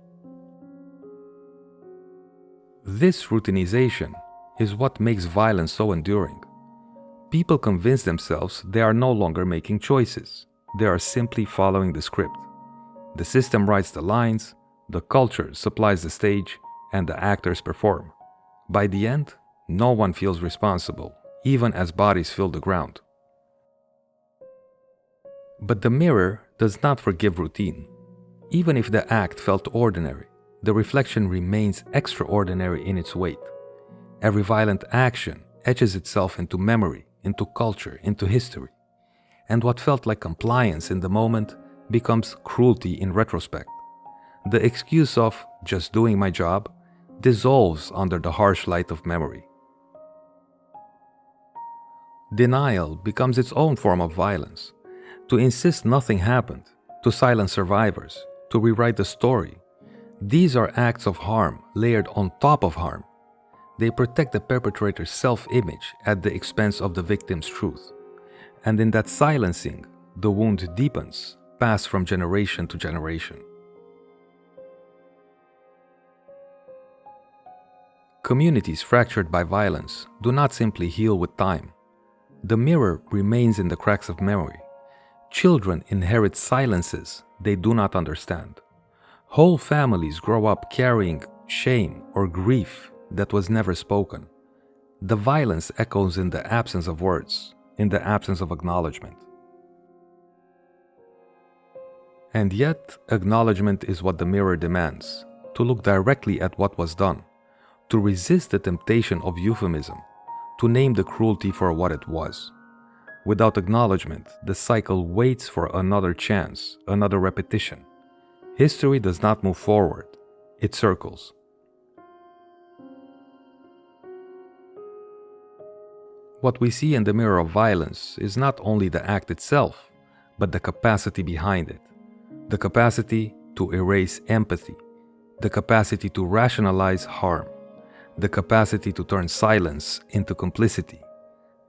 Speaker 1: This routinization is what makes violence so enduring. People convince themselves they are no longer making choices. They are simply following the script. The system writes the lines, the culture supplies the stage, and the actors perform. By the end, no one feels responsible, even as bodies fill the ground. But the mirror does not forgive routine. Even if the act felt ordinary, the reflection remains extraordinary in its weight. Every violent action etches itself into memory, into culture, into history. And what felt like compliance in the moment becomes cruelty in retrospect. The excuse of just doing my job dissolves under the harsh light of memory. Denial becomes its own form of violence. To insist nothing happened, to silence survivors, to rewrite the story. These are acts of harm layered on top of harm. They protect the perpetrator's self-image at the expense of the victim's truth. And in that silencing, the wound deepens, passed from generation to generation. Communities fractured by violence do not simply heal with time. The mirror remains in the cracks of memory. Children inherit silences they do not understand. Whole families grow up carrying shame or grief that was never spoken. The violence echoes in the absence of words, in the absence of acknowledgement. And yet, acknowledgement is what the mirror demands, to look directly at what was done, to resist the temptation of euphemism, to name the cruelty for what it was. Without acknowledgement, the cycle waits for another chance, another repetition. History does not move forward, it circles. What we see in the mirror of violence is not only the act itself, but the capacity behind it. The capacity to erase empathy, the capacity to rationalize harm, the capacity to turn silence into complicity.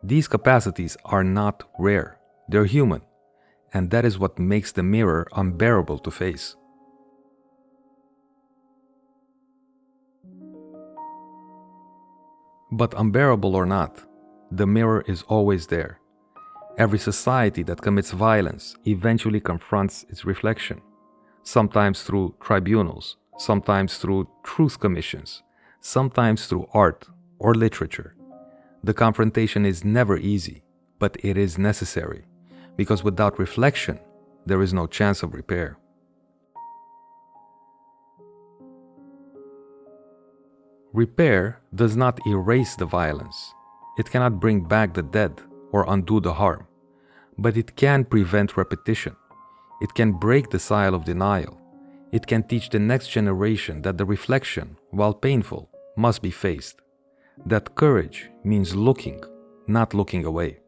Speaker 1: These capacities are not rare, they're human, and that is what makes the mirror unbearable to face. But unbearable or not, the mirror is always there. Every society that commits violence eventually confronts its reflection, sometimes through tribunals, sometimes through truth commissions, sometimes through art or literature. The confrontation is never easy, but it is necessary, because without reflection, there is no chance of repair. Repair does not erase the violence. It cannot bring back the dead or undo the harm, but it can prevent repetition. It can break the cycle of denial. It can teach the next generation that the reflection, while painful, must be faced. That courage means looking, not looking away.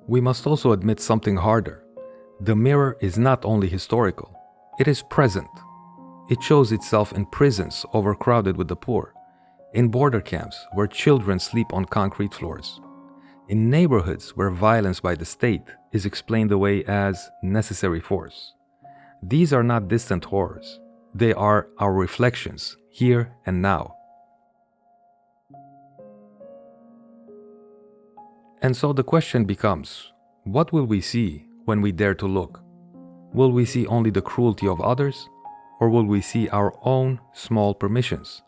Speaker 1: We must also admit something harder. The mirror is not only historical, it is present. It shows itself in prisons overcrowded with the poor, in border camps where children sleep on concrete floors, in neighborhoods where violence by the state is explained away as necessary force. These are not distant horrors. They are our reflections, here and now. And so the question becomes, what will we see when we dare to look? Will we see only the cruelty of others? Or will we see our own small permissions?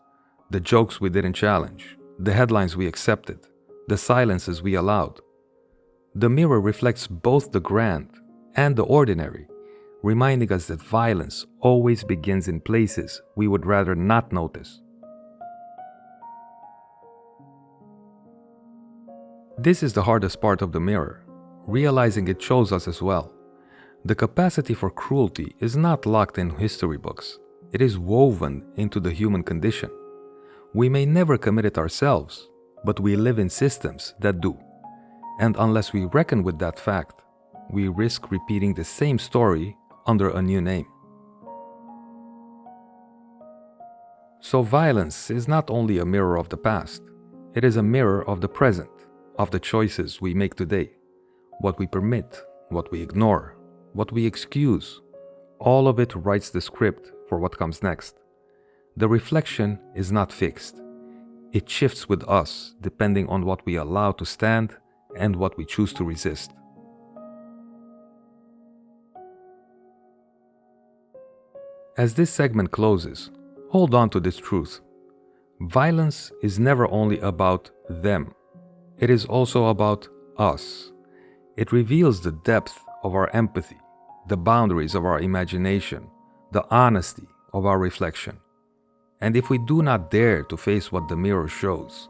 Speaker 1: The jokes we didn't challenge, the headlines we accepted, the silences we allowed. The mirror reflects both the grand and the ordinary, reminding us that violence always begins in places we would rather not notice. This is the hardest part of the mirror, realizing it shows us as well. The capacity for cruelty is not locked in history books. It is woven into the human condition. We may never commit it ourselves, but we live in systems that do. And unless we reckon with that fact, we risk repeating the same story under a new name. So violence is not only a mirror of the past, it is a mirror of the present, of the choices we make today, what we permit, what we ignore, what we excuse. All of it writes the script for what comes next. The reflection is not fixed. It shifts with us depending on what we allow to stand and what we choose to resist. As this segment closes, hold on to this truth. Violence is never only about them. It is also about us. It reveals the depth of our empathy, the boundaries of our imagination, the honesty of our reflection. And if we do not dare to face what the mirror shows,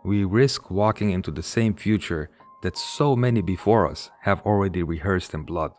Speaker 1: we risk walking into the same future that so many before us have already rehearsed in blood.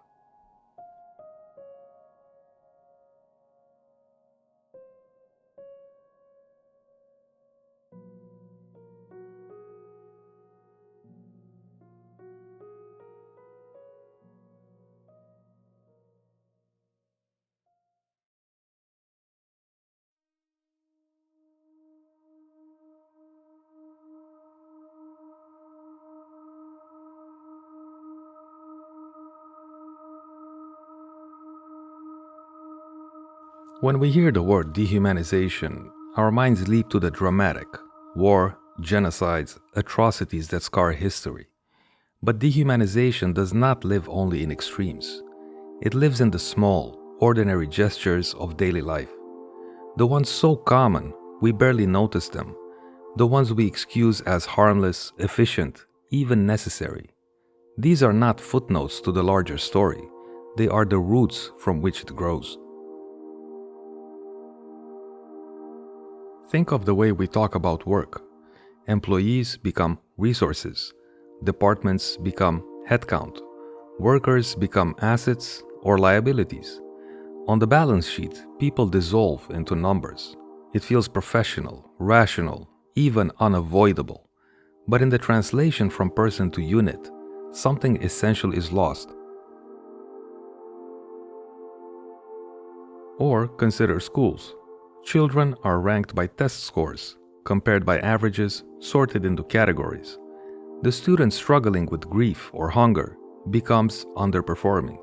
Speaker 1: When we hear the word dehumanization, our minds leap to the dramatic: war, genocides, atrocities that scar history. But dehumanization does not live only in extremes. It lives in the small, ordinary gestures of daily life. The ones so common, we barely notice them. The ones we excuse as harmless, efficient, even necessary. These are not footnotes to the larger story. They are the roots from which it grows. Think of the way we talk about work. Employees become resources. Departments become headcount. Workers become assets or liabilities. On the balance sheet, people dissolve into numbers. It feels professional, rational, even unavoidable. But in the translation from person to unit, something essential is lost. Or consider schools. Children are ranked by test scores, compared by averages, sorted into categories. The student struggling with grief or hunger becomes underperforming.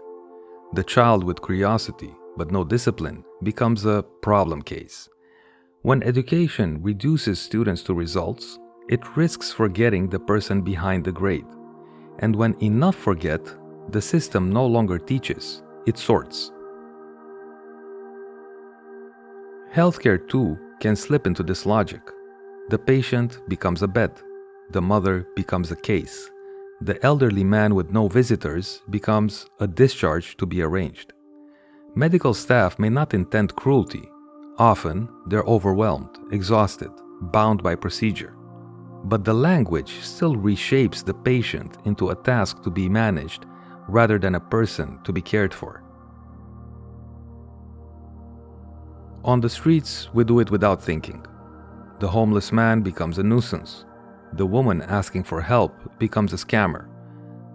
Speaker 1: The child with curiosity but no discipline becomes a problem case. When education reduces students to results, it risks forgetting the person behind the grade. And when enough forget, the system no longer teaches, it sorts. Healthcare too can slip into this logic. The patient becomes a bed, the mother becomes a case, the elderly man with no visitors becomes a discharge to be arranged. Medical staff may not intend cruelty. Often, they're overwhelmed, exhausted, bound by procedure. But the language still reshapes the patient into a task to be managed rather than a person to be cared for. On the streets, we do it without thinking. The homeless man becomes a nuisance. The woman asking for help becomes a scammer.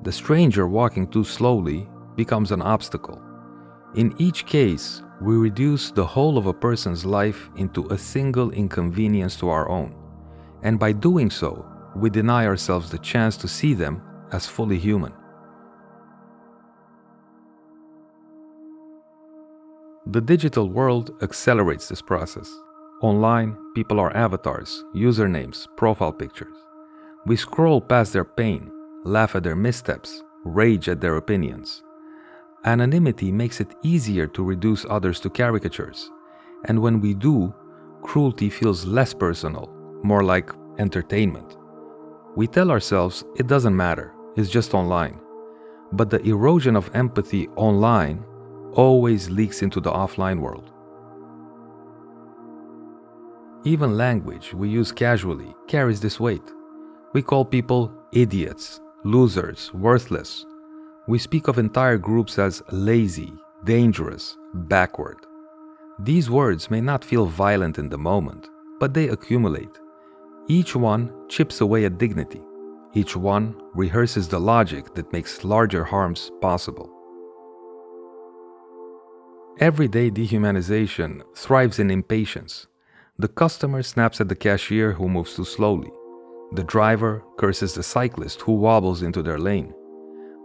Speaker 1: The stranger walking too slowly becomes an obstacle. In each case, we reduce the whole of a person's life into a single inconvenience to our own. And by doing so, we deny ourselves the chance to see them as fully human. The digital world accelerates this process. Online, people are avatars, usernames, profile pictures. We scroll past their pain, laugh at their missteps, rage at their opinions. Anonymity makes it easier to reduce others to caricatures. And when we do, cruelty feels less personal, more like entertainment. We tell ourselves it doesn't matter, it's just online. But the erosion of empathy online always leaks into the offline world. Even language we use casually carries this weight. We call people idiots, losers, worthless. We speak of entire groups as lazy, dangerous, backward. These words may not feel violent in the moment, but they accumulate. Each one chips away at dignity. Each one rehearses the logic that makes larger harms possible. Everyday dehumanization thrives in impatience. The customer snaps at the cashier who moves too slowly. The driver curses the cyclist who wobbles into their lane.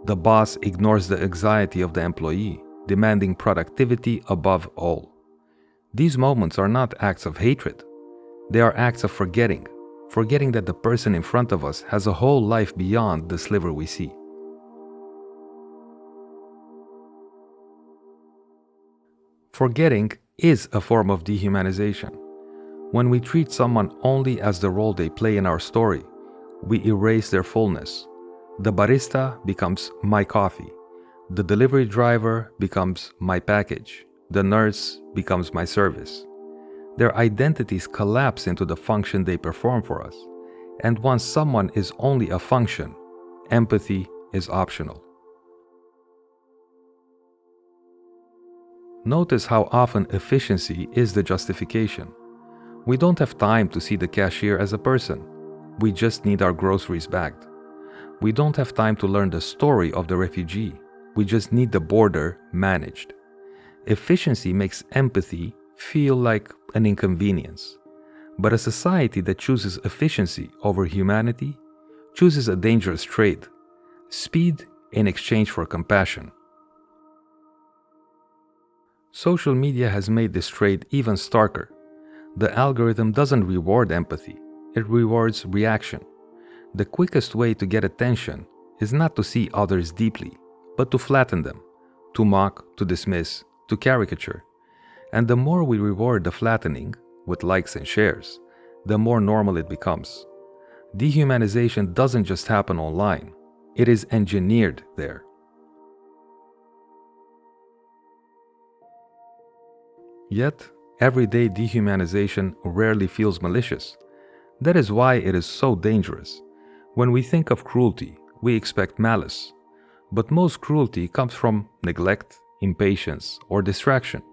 Speaker 1: The boss ignores the anxiety of the employee, demanding productivity above all. These moments are not acts of hatred. They are acts of forgetting that the person in front of us has a whole life beyond the sliver we see. Forgetting is a form of dehumanization. When we treat someone only as the role they play in our story, we erase their fullness. The barista becomes my coffee. The delivery driver becomes my package. The nurse becomes my service. Their identities collapse into the function they perform for us. And once someone is only a function, empathy is optional. Notice how often efficiency is the justification. We don't have time to see the cashier as a person. We just need our groceries bagged. We don't have time to learn the story of the refugee. We just need the border managed. Efficiency makes empathy feel like an inconvenience. But a society that chooses efficiency over humanity chooses a dangerous trade: speed in exchange for compassion. Social media has made this trade even starker. The algorithm doesn't reward empathy, it rewards reaction. The quickest way to get attention is not to see others deeply, but to flatten them, to mock, to dismiss, to caricature. And the more we reward the flattening, with likes and shares, the more normal it becomes. Dehumanization doesn't just happen online, it is engineered there. Yet, everyday dehumanization rarely feels malicious. That is why it is so dangerous. When we think of cruelty, we expect malice. But most cruelty comes from neglect, impatience, or distraction.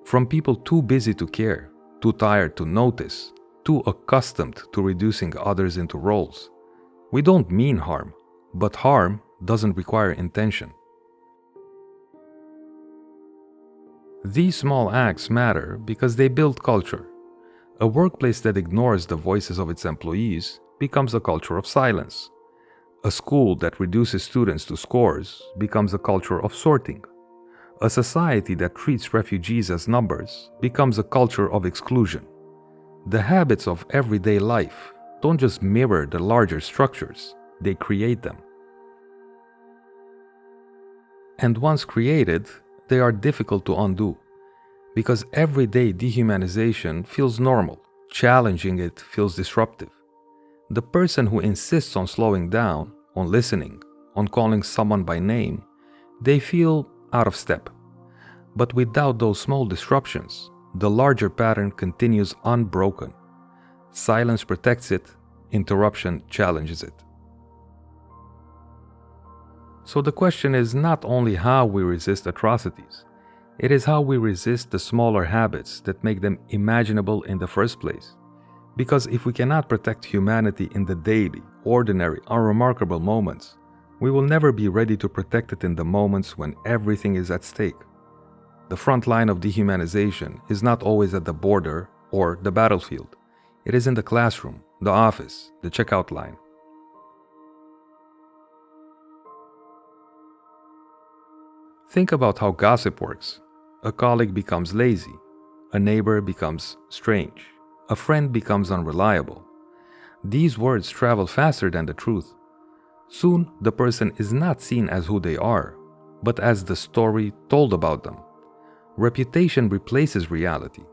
Speaker 1: From people too busy to care, too tired to notice, too accustomed to reducing others into roles. We don't mean harm, but harm doesn't require intention. These small acts matter because they build culture. A workplace that ignores the voices of its employees becomes a culture of silence. A school that reduces students to scores becomes a culture of sorting. A society that treats refugees as numbers becomes a culture of exclusion. The habits of everyday life don't just mirror the larger structures, they create them. And once created, they are difficult to undo, because everyday dehumanization feels normal, challenging it feels disruptive. The person who insists on slowing down, on listening, on calling someone by name, they feel out of step. But without those small disruptions, the larger pattern continues unbroken. Silence protects it, interruption challenges it. So the question is not only how we resist atrocities, it is how we resist the smaller habits that make them imaginable in the first place. Because if we cannot protect humanity in the daily, ordinary, unremarkable moments, we will never be ready to protect it in the moments when everything is at stake. The front line of dehumanization is not always at the border or the battlefield. It is in the classroom, the office, the checkout line. Think about how gossip works. A colleague becomes lazy, a neighbor becomes strange, a friend becomes unreliable. These words travel faster than the truth. Soon, the person is not seen as who they are, but as the story told about them. Reputation replaces reality,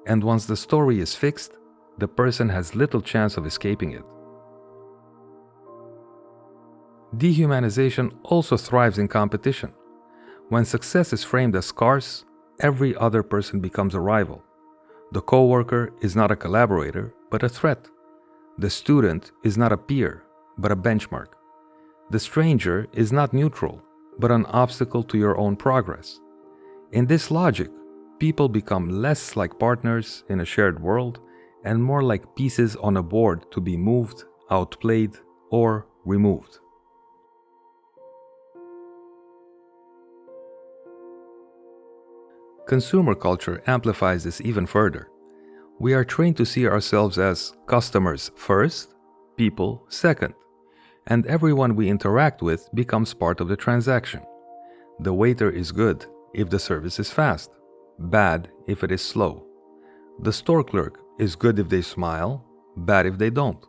Speaker 1: and once the story is fixed, the person has little chance of escaping it. Dehumanization also thrives in competition. When success is framed as scarce, every other person becomes a rival. The coworker is not a collaborator, but a threat. The student is not a peer, but a benchmark. The stranger is not neutral, but an obstacle to your own progress. In this logic, people become less like partners in a shared world and more like pieces on a board to be moved, outplayed, or removed. Consumer culture amplifies this even further. We are trained to see ourselves as customers first, people second, and everyone we interact with becomes part of the transaction. The waiter is good if the service is fast, bad if it is slow. The store clerk is good if they smile, bad if they don't.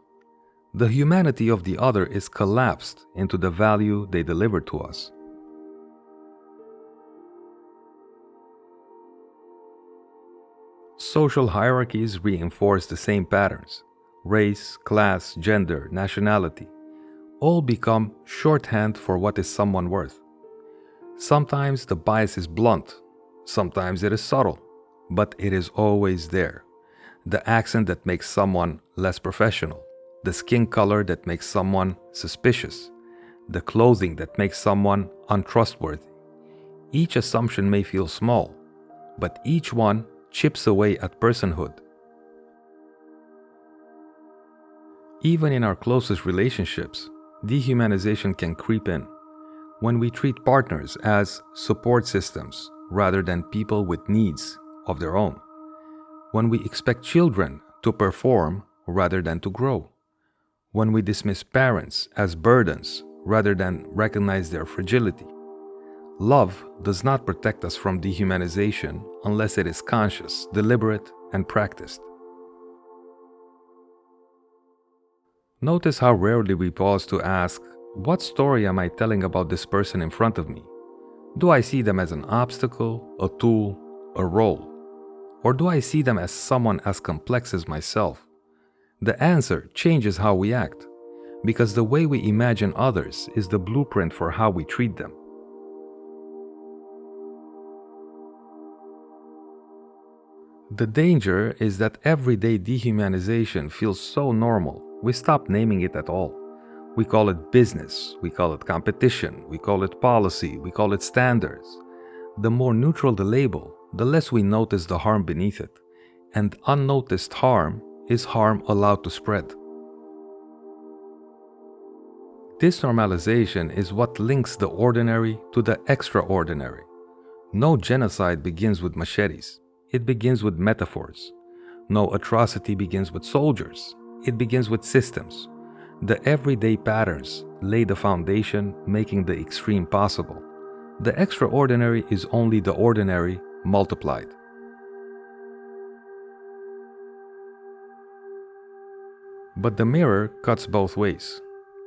Speaker 1: The humanity of the other is collapsed into the value they deliver to us. Social hierarchies reinforce the same patterns. Race, class, gender, nationality all become shorthand for what is someone worth. Sometimes the bias is blunt, sometimes it is subtle, but it is always there. The accent that makes someone less professional, the skin color that makes someone suspicious, the clothing that makes someone untrustworthy. Each assumption may feel small, but each one chips away at personhood. Even in our closest relationships, dehumanization can creep in. When we treat partners as support systems rather than people with needs of their own. When we expect children to perform rather than to grow. When we dismiss parents as burdens rather than recognize their fragility. Love does not protect us from dehumanization unless it is conscious, deliberate, and practiced. Notice how rarely we pause to ask, what story am I telling about this person in front of me? Do I see them as an obstacle, a tool, a role? Or do I see them as someone as complex as myself? The answer changes how we act, because the way we imagine others is the blueprint for how we treat them. The danger is that everyday dehumanization feels so normal, we stop naming it at all. We call it business, we call it competition, we call it policy, we call it standards. The more neutral the label, the less we notice the harm beneath it. And unnoticed harm is harm allowed to spread. This normalization is what links the ordinary to the extraordinary. No genocide begins with machetes, it begins with metaphors. No atrocity begins with soldiers, it begins with systems. The everyday patterns lay the foundation, making the extreme possible. The extraordinary is only the ordinary multiplied. But the mirror cuts both ways.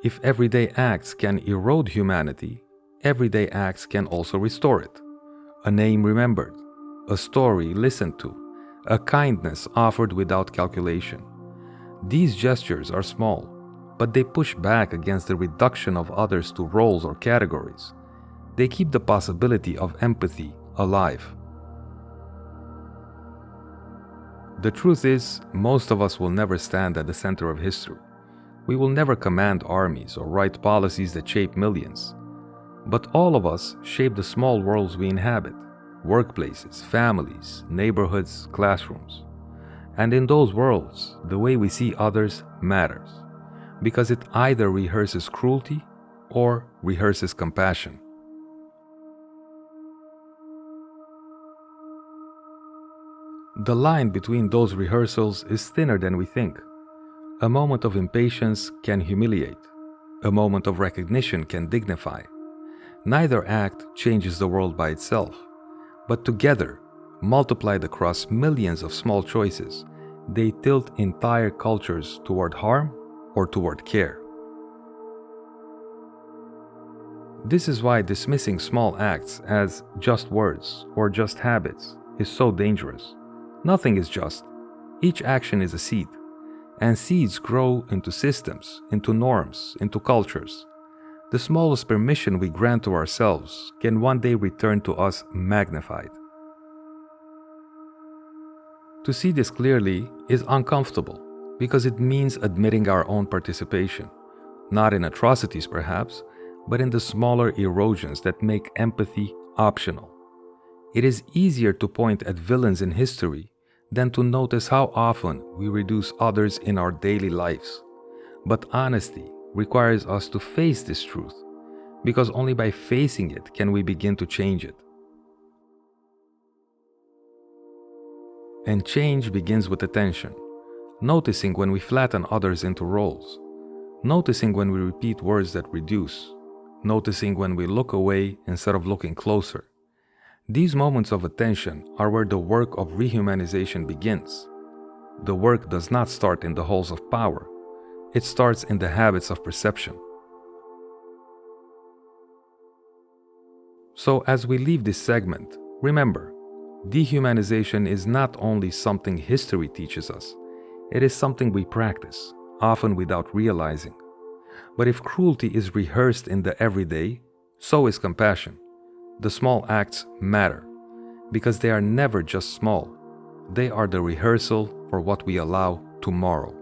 Speaker 1: If everyday acts can erode humanity, everyday acts can also restore it. A name remembered, a story listened to, a kindness offered without calculation. These gestures are small, but they push back against the reduction of others to roles or categories. They keep the possibility of empathy alive. The truth is, most of us will never stand at the center of history. We will never command armies or write policies that shape millions. But all of us shape the small worlds we inhabit: workplaces, families, neighborhoods, classrooms. And in those worlds, the way we see others matters, because it either rehearses cruelty or rehearses compassion. The line between those rehearsals is thinner than we think. A moment of impatience can humiliate. A moment of recognition can dignify. Neither act changes the world by itself, but together, multiplied across millions of small choices, they tilt entire cultures toward harm or toward care. This is why dismissing small acts as just words or just habits is so dangerous. Nothing is just. Each action is a seed, and seeds grow into systems, into norms, into cultures. The smallest permission we grant to ourselves can one day return to us magnified. To see this clearly is uncomfortable because it means admitting our own participation, not in atrocities perhaps, but in the smaller erosions that make empathy optional. It is easier to point at villains in history than to notice how often we reduce others in our daily lives. But honesty requires us to face this truth, because only by facing it can we begin to change it. And change begins with attention, noticing when we flatten others into roles, noticing when we repeat words that reduce, noticing when we look away instead of looking closer. These moments of attention are where the work of rehumanization begins. The work does not start in the halls of power. It starts in the habits of perception. So as we leave this segment, remember, dehumanization is not only something history teaches us, it is something we practice, often without realizing. But if cruelty is rehearsed in the everyday, so is compassion. The small acts matter, because they are never just small. They are the rehearsal for what we allow tomorrow.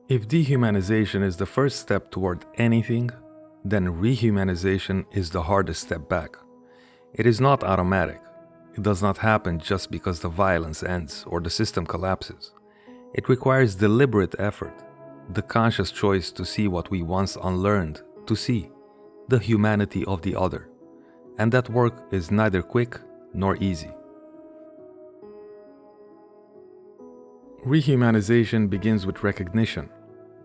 Speaker 1: If dehumanization is the first step toward anything, then rehumanization is the hardest step back. It is not automatic. It does not happen just because the violence ends or the system collapses. It requires deliberate effort, the conscious choice to see what we once unlearned to see, the humanity of the other. And that work is neither quick nor easy. Rehumanization begins with recognition,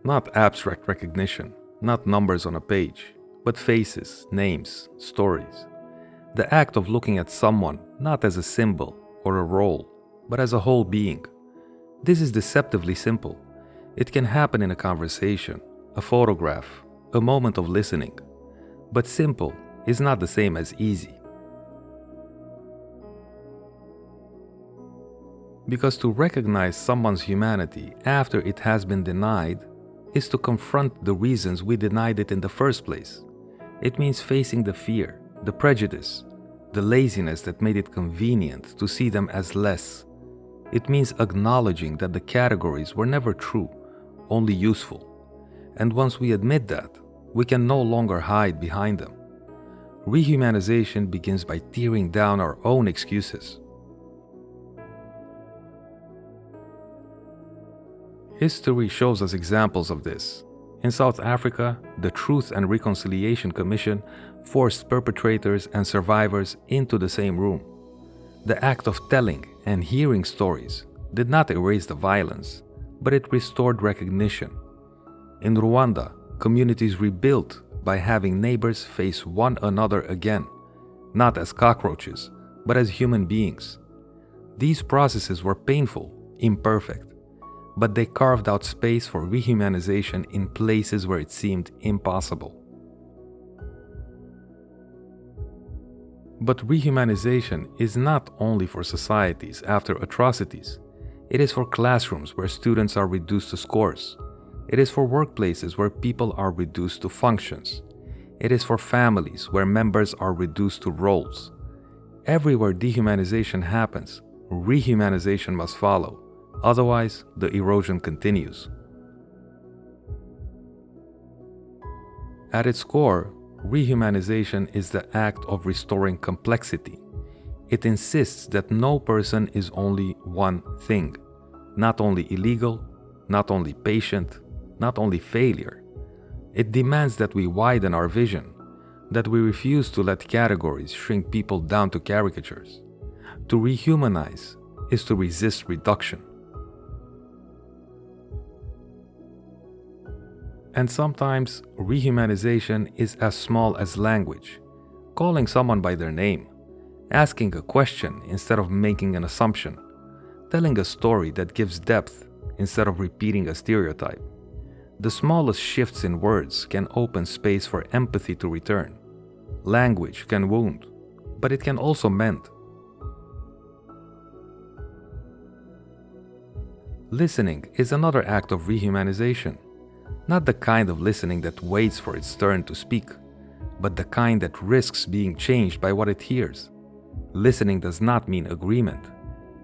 Speaker 1: not abstract recognition, not numbers on a page, but faces, names, stories. The act of looking at someone not as a symbol or a role, but as a whole being. This is deceptively simple. It can happen in a conversation, a photograph, a moment of listening. But simple is not the same as easy. Because to recognize someone's humanity after it has been denied is to confront the reasons we denied it in the first place. It means facing the fear, the prejudice, the laziness that made it convenient to see them as less. It means acknowledging that the categories were never true, only useful. And once we admit that, we can no longer hide behind them. Rehumanization begins by tearing down our own excuses. History shows us examples of this. In South Africa, the Truth and Reconciliation Commission forced perpetrators and survivors into the same room. The act of telling and hearing stories did not erase the violence, but it restored recognition. In Rwanda, communities rebuilt by having neighbors face one another again, not as cockroaches, but as human beings. These processes were painful, imperfect, but they carved out space for rehumanization in places where it seemed impossible. But rehumanization is not only for societies after atrocities. It is for classrooms where students are reduced to scores. It is for workplaces where people are reduced to functions. It is for families where members are reduced to roles. Everywhere dehumanization happens, rehumanization must follow. Otherwise, the erosion continues. At its core, rehumanization is the act of restoring complexity. It insists that no person is only one thing, not only illegal, not only patient, not only failure. It demands that we widen our vision, that we refuse to let categories shrink people down to caricatures. To rehumanize is to resist reduction. And sometimes, rehumanization is as small as language, calling someone by their name, asking a question instead of making an assumption, telling a story that gives depth instead of repeating a stereotype. The smallest shifts in words can open space for empathy to return. Language can wound, but it can also mend. Listening is another act of rehumanization. Not the kind of listening that waits for its turn to speak, but the kind that risks being changed by what it hears. Listening does not mean agreement.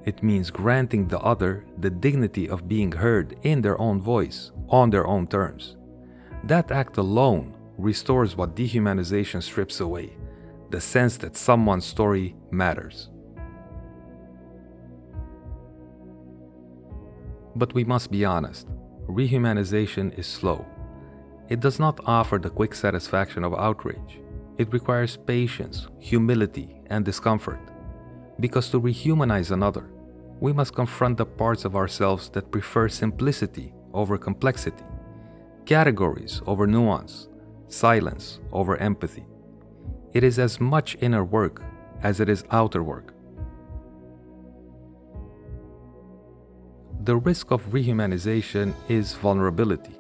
Speaker 1: It means granting the other the dignity of being heard in their own voice, on their own terms. That act alone restores what dehumanization strips away, the sense that someone's story matters. But we must be honest. Rehumanization is slow. It does not offer the quick satisfaction of outrage. It requires patience, humility, and discomfort. Because to rehumanize another, we must confront the parts of ourselves that prefer simplicity over complexity, categories over nuance, silence over empathy. It is as much inner work as it is outer work. The risk of rehumanization is vulnerability.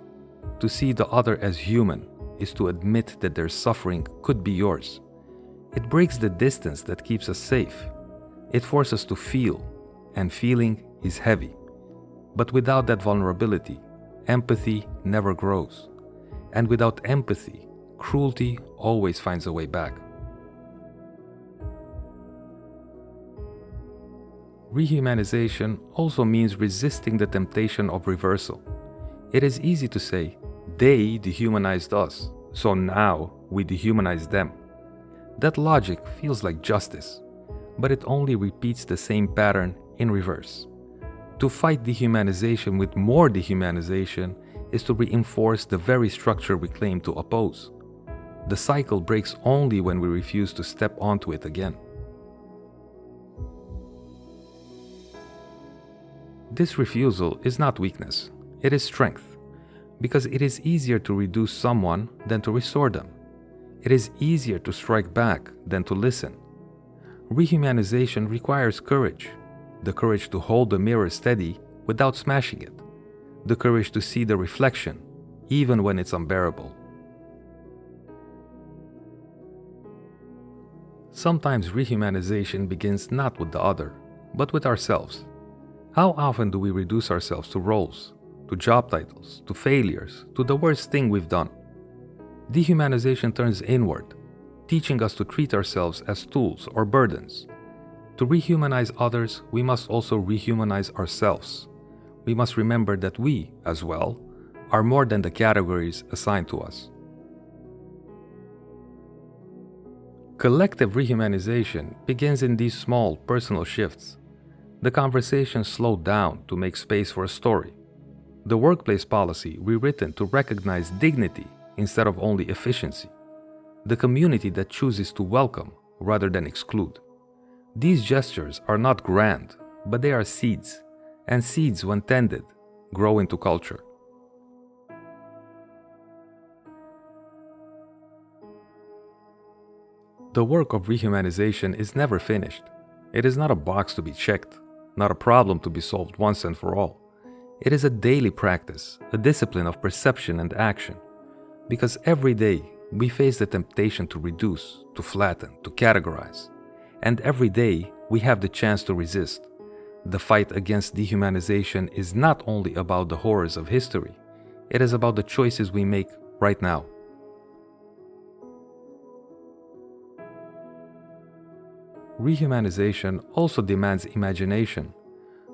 Speaker 1: To see the other as human is to admit that their suffering could be yours. It breaks the distance that keeps us safe. It forces us to feel, and feeling is heavy. But without that vulnerability, empathy never grows. And without empathy, cruelty always finds a way back. Rehumanization also means resisting the temptation of reversal. It is easy to say, they dehumanized us, so now we dehumanize them. That logic feels like justice, but it only repeats the same pattern in reverse. To fight dehumanization with more dehumanization is to reinforce the very structure we claim to oppose. The cycle breaks only when we refuse to step onto it again. This refusal is not weakness, it is strength, because it is easier to reduce someone than to restore them. It is easier to strike back than to listen. Rehumanization requires courage, the courage to hold the mirror steady without smashing it, the courage to see the reflection, even when it's unbearable. Sometimes rehumanization begins not with the other, but with ourselves. How often do we reduce ourselves to roles, to job titles, to failures, to the worst thing we've done? Dehumanization turns inward, teaching us to treat ourselves as tools or burdens. To rehumanize others, we must also rehumanize ourselves. We must remember that we, as well, are more than the categories assigned to us. Collective rehumanization begins in these small, personal shifts. The conversation slowed down to make space for a story. The workplace policy rewritten to recognize dignity instead of only efficiency. The community that chooses to welcome rather than exclude. These gestures are not grand, but they are seeds, and seeds, when tended, grow into culture. The work of rehumanization is never finished. It is not a box to be checked, not a problem to be solved once and for all. It is a daily practice, a discipline of perception and action. Because every day we face the temptation to reduce, to flatten, to categorize. And every day we have the chance to resist. The fight against dehumanization is not only about the horrors of history, it is about the choices we make right now. Rehumanization also demands imagination.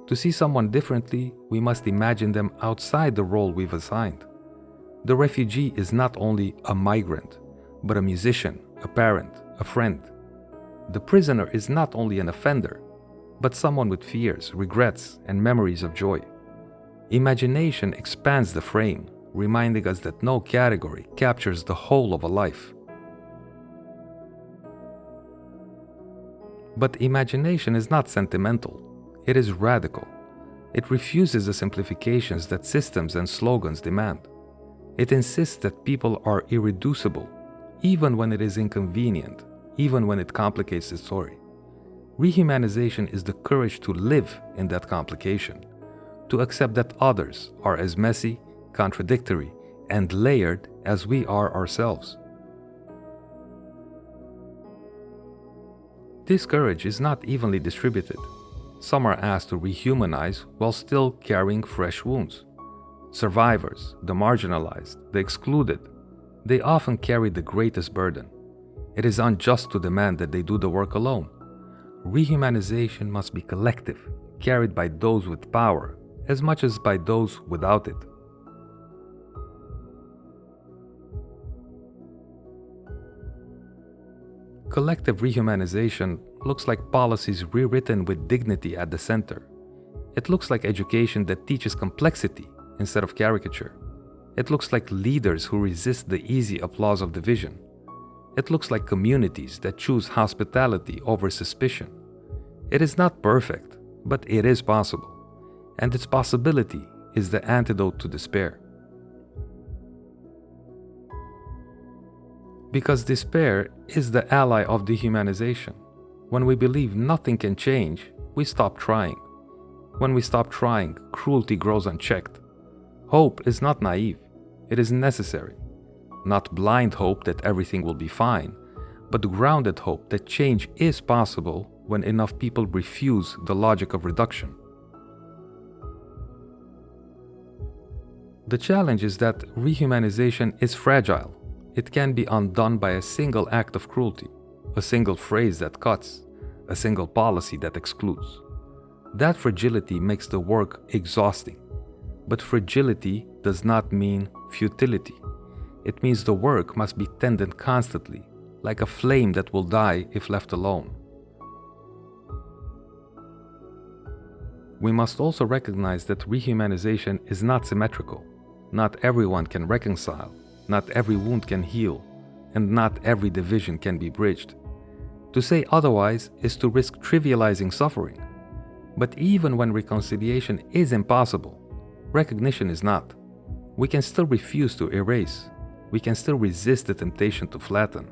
Speaker 1: To see someone differently, we must imagine them outside the role we've assigned. The refugee is not only a migrant, but a musician, a parent, a friend. The prisoner is not only an offender, but someone with fears, regrets, and memories of joy. Imagination expands the frame, reminding us that no category captures the whole of a life. But imagination is not sentimental, it is radical. It refuses the simplifications that systems and slogans demand. It insists that people are irreducible, even when it is inconvenient, even when it complicates the story. Rehumanization is the courage to live in that complication, to accept that others are as messy, contradictory, and layered as we are ourselves. This courage is not evenly distributed. Some are asked to rehumanize while still carrying fresh wounds. Survivors, the marginalized, the excluded, they often carry the greatest burden. It is unjust to demand that they do the work alone. Rehumanization must be collective, carried by those with power as much as by those without it. Collective rehumanization looks like policies rewritten with dignity at the center. It looks like education that teaches complexity instead of caricature. It looks like leaders who resist the easy applause of division. It looks like communities that choose hospitality over suspicion. It is not perfect, but it is possible. And its possibility is the antidote to despair. Because despair is the ally of dehumanization. When we believe nothing can change, we stop trying. When we stop trying, cruelty grows unchecked. Hope is not naive, it is necessary. Not blind hope that everything will be fine, but grounded hope that change is possible when enough people refuse the logic of reduction. The challenge is that rehumanization is fragile. It can be undone by a single act of cruelty, a single phrase that cuts, a single policy that excludes. That fragility makes the work exhausting. But fragility does not mean futility. It means the work must be tended constantly, like a flame that will die if left alone. We must also recognize that rehumanization is not symmetrical. Not everyone can reconcile. Not every wound can heal, and not every division can be bridged. To say otherwise is to risk trivializing suffering. But even when reconciliation is impossible, recognition is not. We can still refuse to erase. We can still resist the temptation to flatten.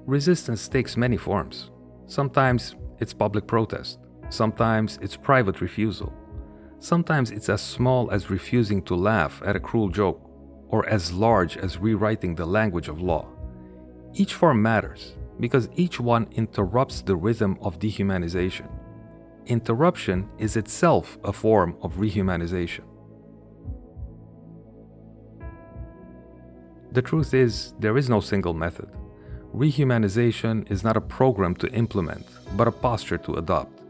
Speaker 1: Resistance takes many forms. Sometimes it's public protest. Sometimes it's private refusal. Sometimes it's as small as refusing to laugh at a cruel joke, or as large as rewriting the language of law. Each form matters, because each one interrupts the rhythm of dehumanization. Interruption is itself a form of rehumanization. The truth is, there is no single method. Rehumanization is not a program to implement, but a posture to adopt.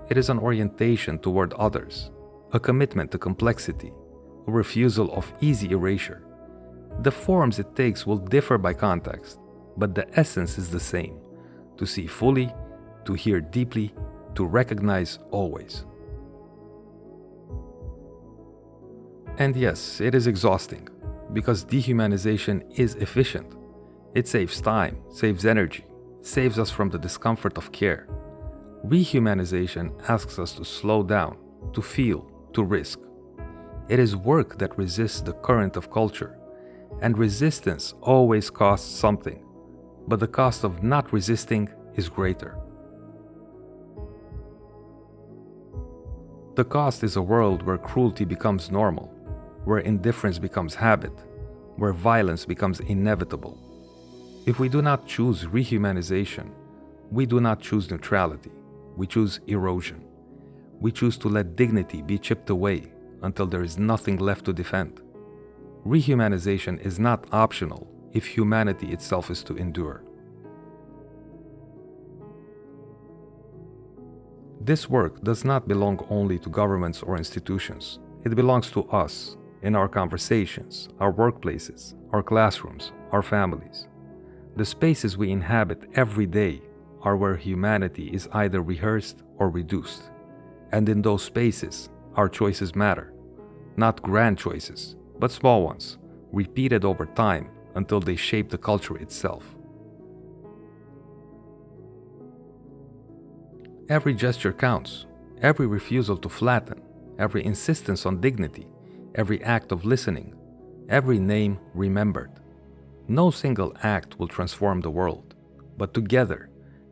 Speaker 1: It is an orientation toward others, a commitment to complexity, a refusal of easy erasure. The forms it takes will differ by context, but the essence is the same: to see fully, to hear deeply, to recognize always. And yes, it is exhausting, because dehumanization is efficient. It saves time, saves energy, saves us from the discomfort of care. Rehumanization asks us to slow down, to feel, to risk. It is work that resists the current of culture, and resistance always costs something, but the cost of not resisting is greater. The cost is a world where cruelty becomes normal, where indifference becomes habit, where violence becomes inevitable. If we do not choose rehumanization, we do not choose neutrality, we choose erosion. We choose to let dignity be chipped away until there is nothing left to defend. Rehumanization is not optional if humanity itself is to endure. This work does not belong only to governments or institutions. It belongs to us, in our conversations, our workplaces, our classrooms, our families. The spaces we inhabit every day are where humanity is either rehearsed or reduced. And in those spaces, our choices matter. Not grand choices, but small ones, repeated over time until they shape the culture itself. Every gesture counts, every refusal to flatten, every insistence on dignity, every act of listening, every name remembered. No single act will transform the world, but together,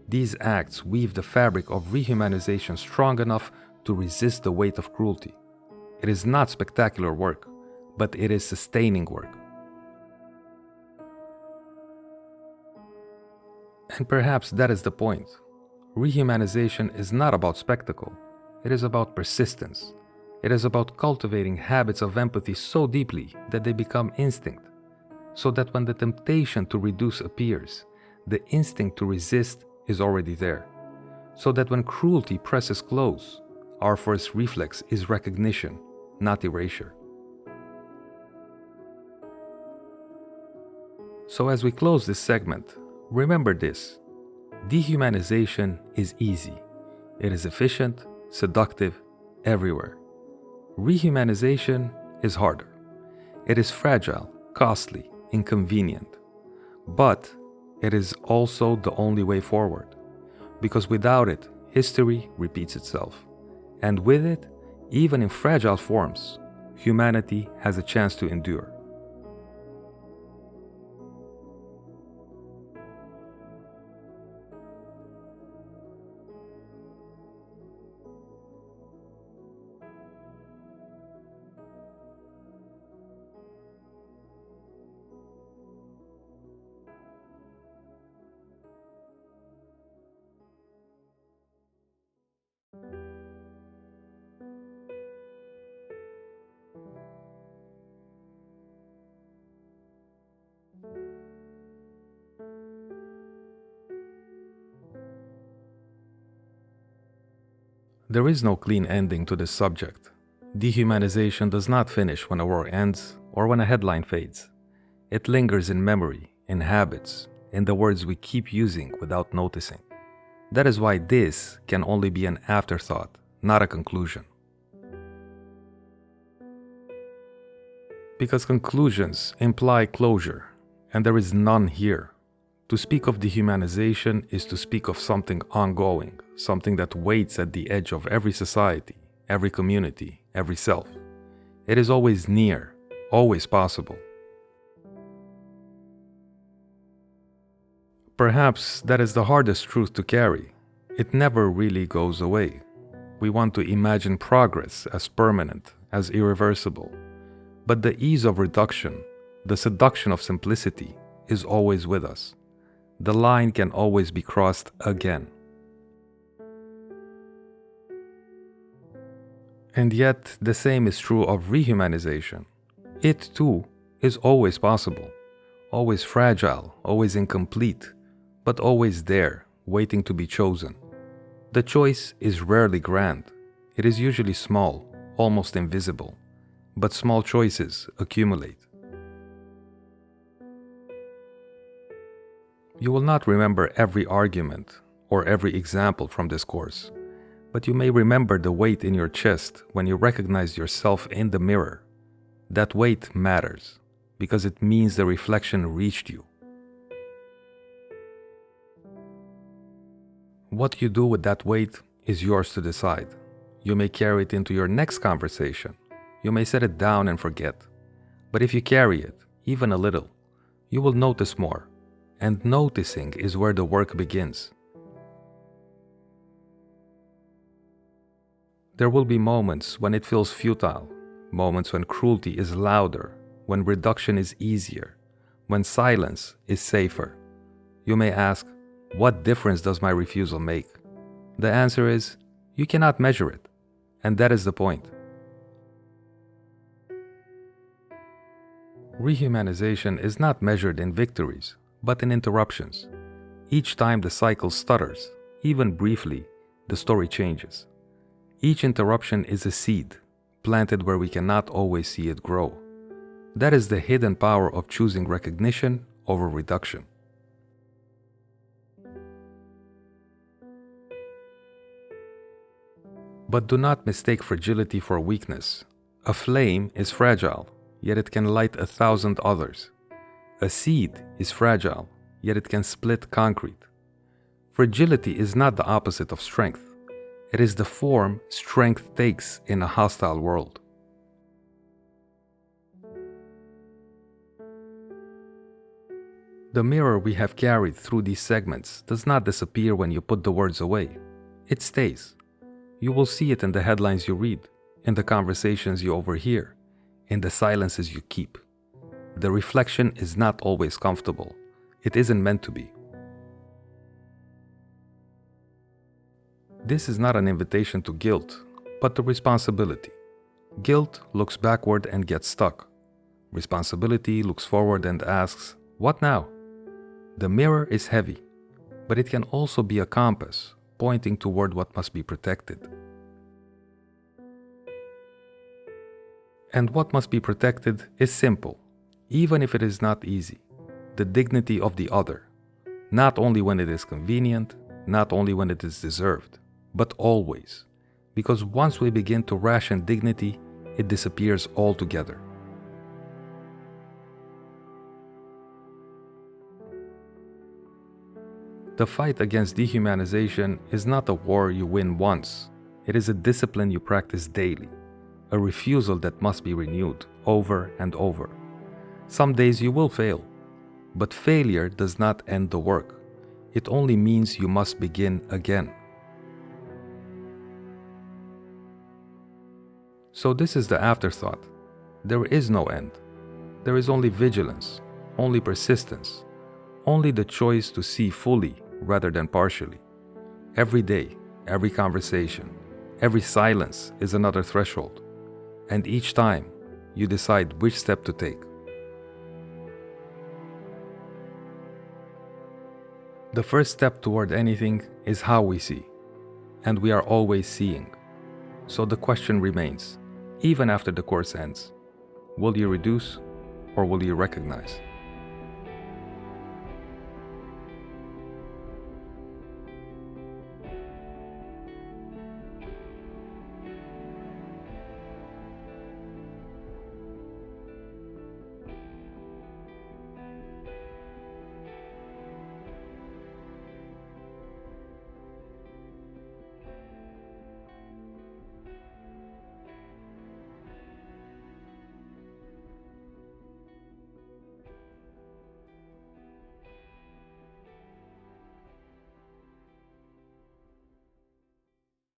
Speaker 1: these acts weave the fabric of rehumanization strong enough to resist the weight of cruelty. It is not spectacular work, but it is sustaining work. And perhaps that is the point. Rehumanization is not about spectacle. It is about persistence. It is about cultivating habits of empathy so deeply that they become instinct, so that when the temptation to reduce appears, the instinct to resist is already there, so that when cruelty presses close, our first reflex is recognition, not erasure. So as we close this segment, remember this: dehumanization is easy. It is efficient, seductive, everywhere. Rehumanization is harder. It is fragile, costly, inconvenient. But it is also the only way forward, because without it, history repeats itself. And with it, even in fragile forms, humanity has a chance to endure. There is no clean ending to this subject. Dehumanization does not finish when a war ends or when a headline fades. It lingers in memory, in habits, in the words we keep using without noticing. That is why this can only be an afterthought, not a conclusion. Because conclusions imply closure, and there is none here. To speak of dehumanization is to speak of something ongoing, something that waits at the edge of every society, every community, every self. It is always near, always possible. Perhaps that is the hardest truth to carry. It never really goes away. We want to imagine progress as permanent, as irreversible. But the ease of reduction, the seduction of simplicity, is always with us. The line can always be crossed again. And yet, the same is true of rehumanization. It, too, is always possible, always fragile, always incomplete, but always there, waiting to be chosen. The choice is rarely grand. It is usually small, almost invisible, but small choices accumulate. You will not remember every argument or every example from this course, but you may remember the weight in your chest when you recognize yourself in the mirror. That weight matters because it means the reflection reached you. What you do with that weight is yours to decide. You may carry it into your next conversation. You may set it down and forget. But if you carry it, even a little, you will notice more. And noticing is where the work begins. There will be moments when it feels futile, moments when cruelty is louder, when reduction is easier, when silence is safer. You may ask, what difference does my refusal make? The answer is, you cannot measure it, and that is the point. Rehumanization is not measured in victories, but in interruptions. Each time the cycle stutters, even briefly, the story changes. Each interruption is a seed, planted where we cannot always see it grow. That is the hidden power of choosing recognition over reduction. But do not mistake fragility for weakness. A flame is fragile, yet it can light 1,000 others. A seed is fragile, yet it can split concrete. Fragility is not the opposite of strength. It is the form strength takes in a hostile world. The mirror we have carried through these segments does not disappear when you put the words away. It stays. You will see it in the headlines you read, in the conversations you overhear, in the silences you keep. The reflection is not always comfortable. It isn't meant to be. This is not an invitation to guilt, but to responsibility. Guilt looks backward and gets stuck. Responsibility looks forward and asks, what now? The mirror is heavy, but it can also be a compass, pointing toward what must be protected. And what must be protected is simple, even if it is not easy. The dignity of the other, not only when it is convenient, not only when it is deserved, but always, because once we begin to ration dignity, it disappears altogether. The fight against dehumanization is not a war you win once. It is a discipline you practice daily, a refusal that must be renewed over and over. Some days you will fail, but failure does not end the work. It only means you must begin again. So this is the afterthought. There is no end. There is only vigilance, only persistence, only the choice to see fully rather than partially. Every day, every conversation, every silence is another threshold, and each time you decide which step to take. The first step toward anything is how we see, and we are always seeing. So the question remains, even after the course ends, will you reduce or will you recognize?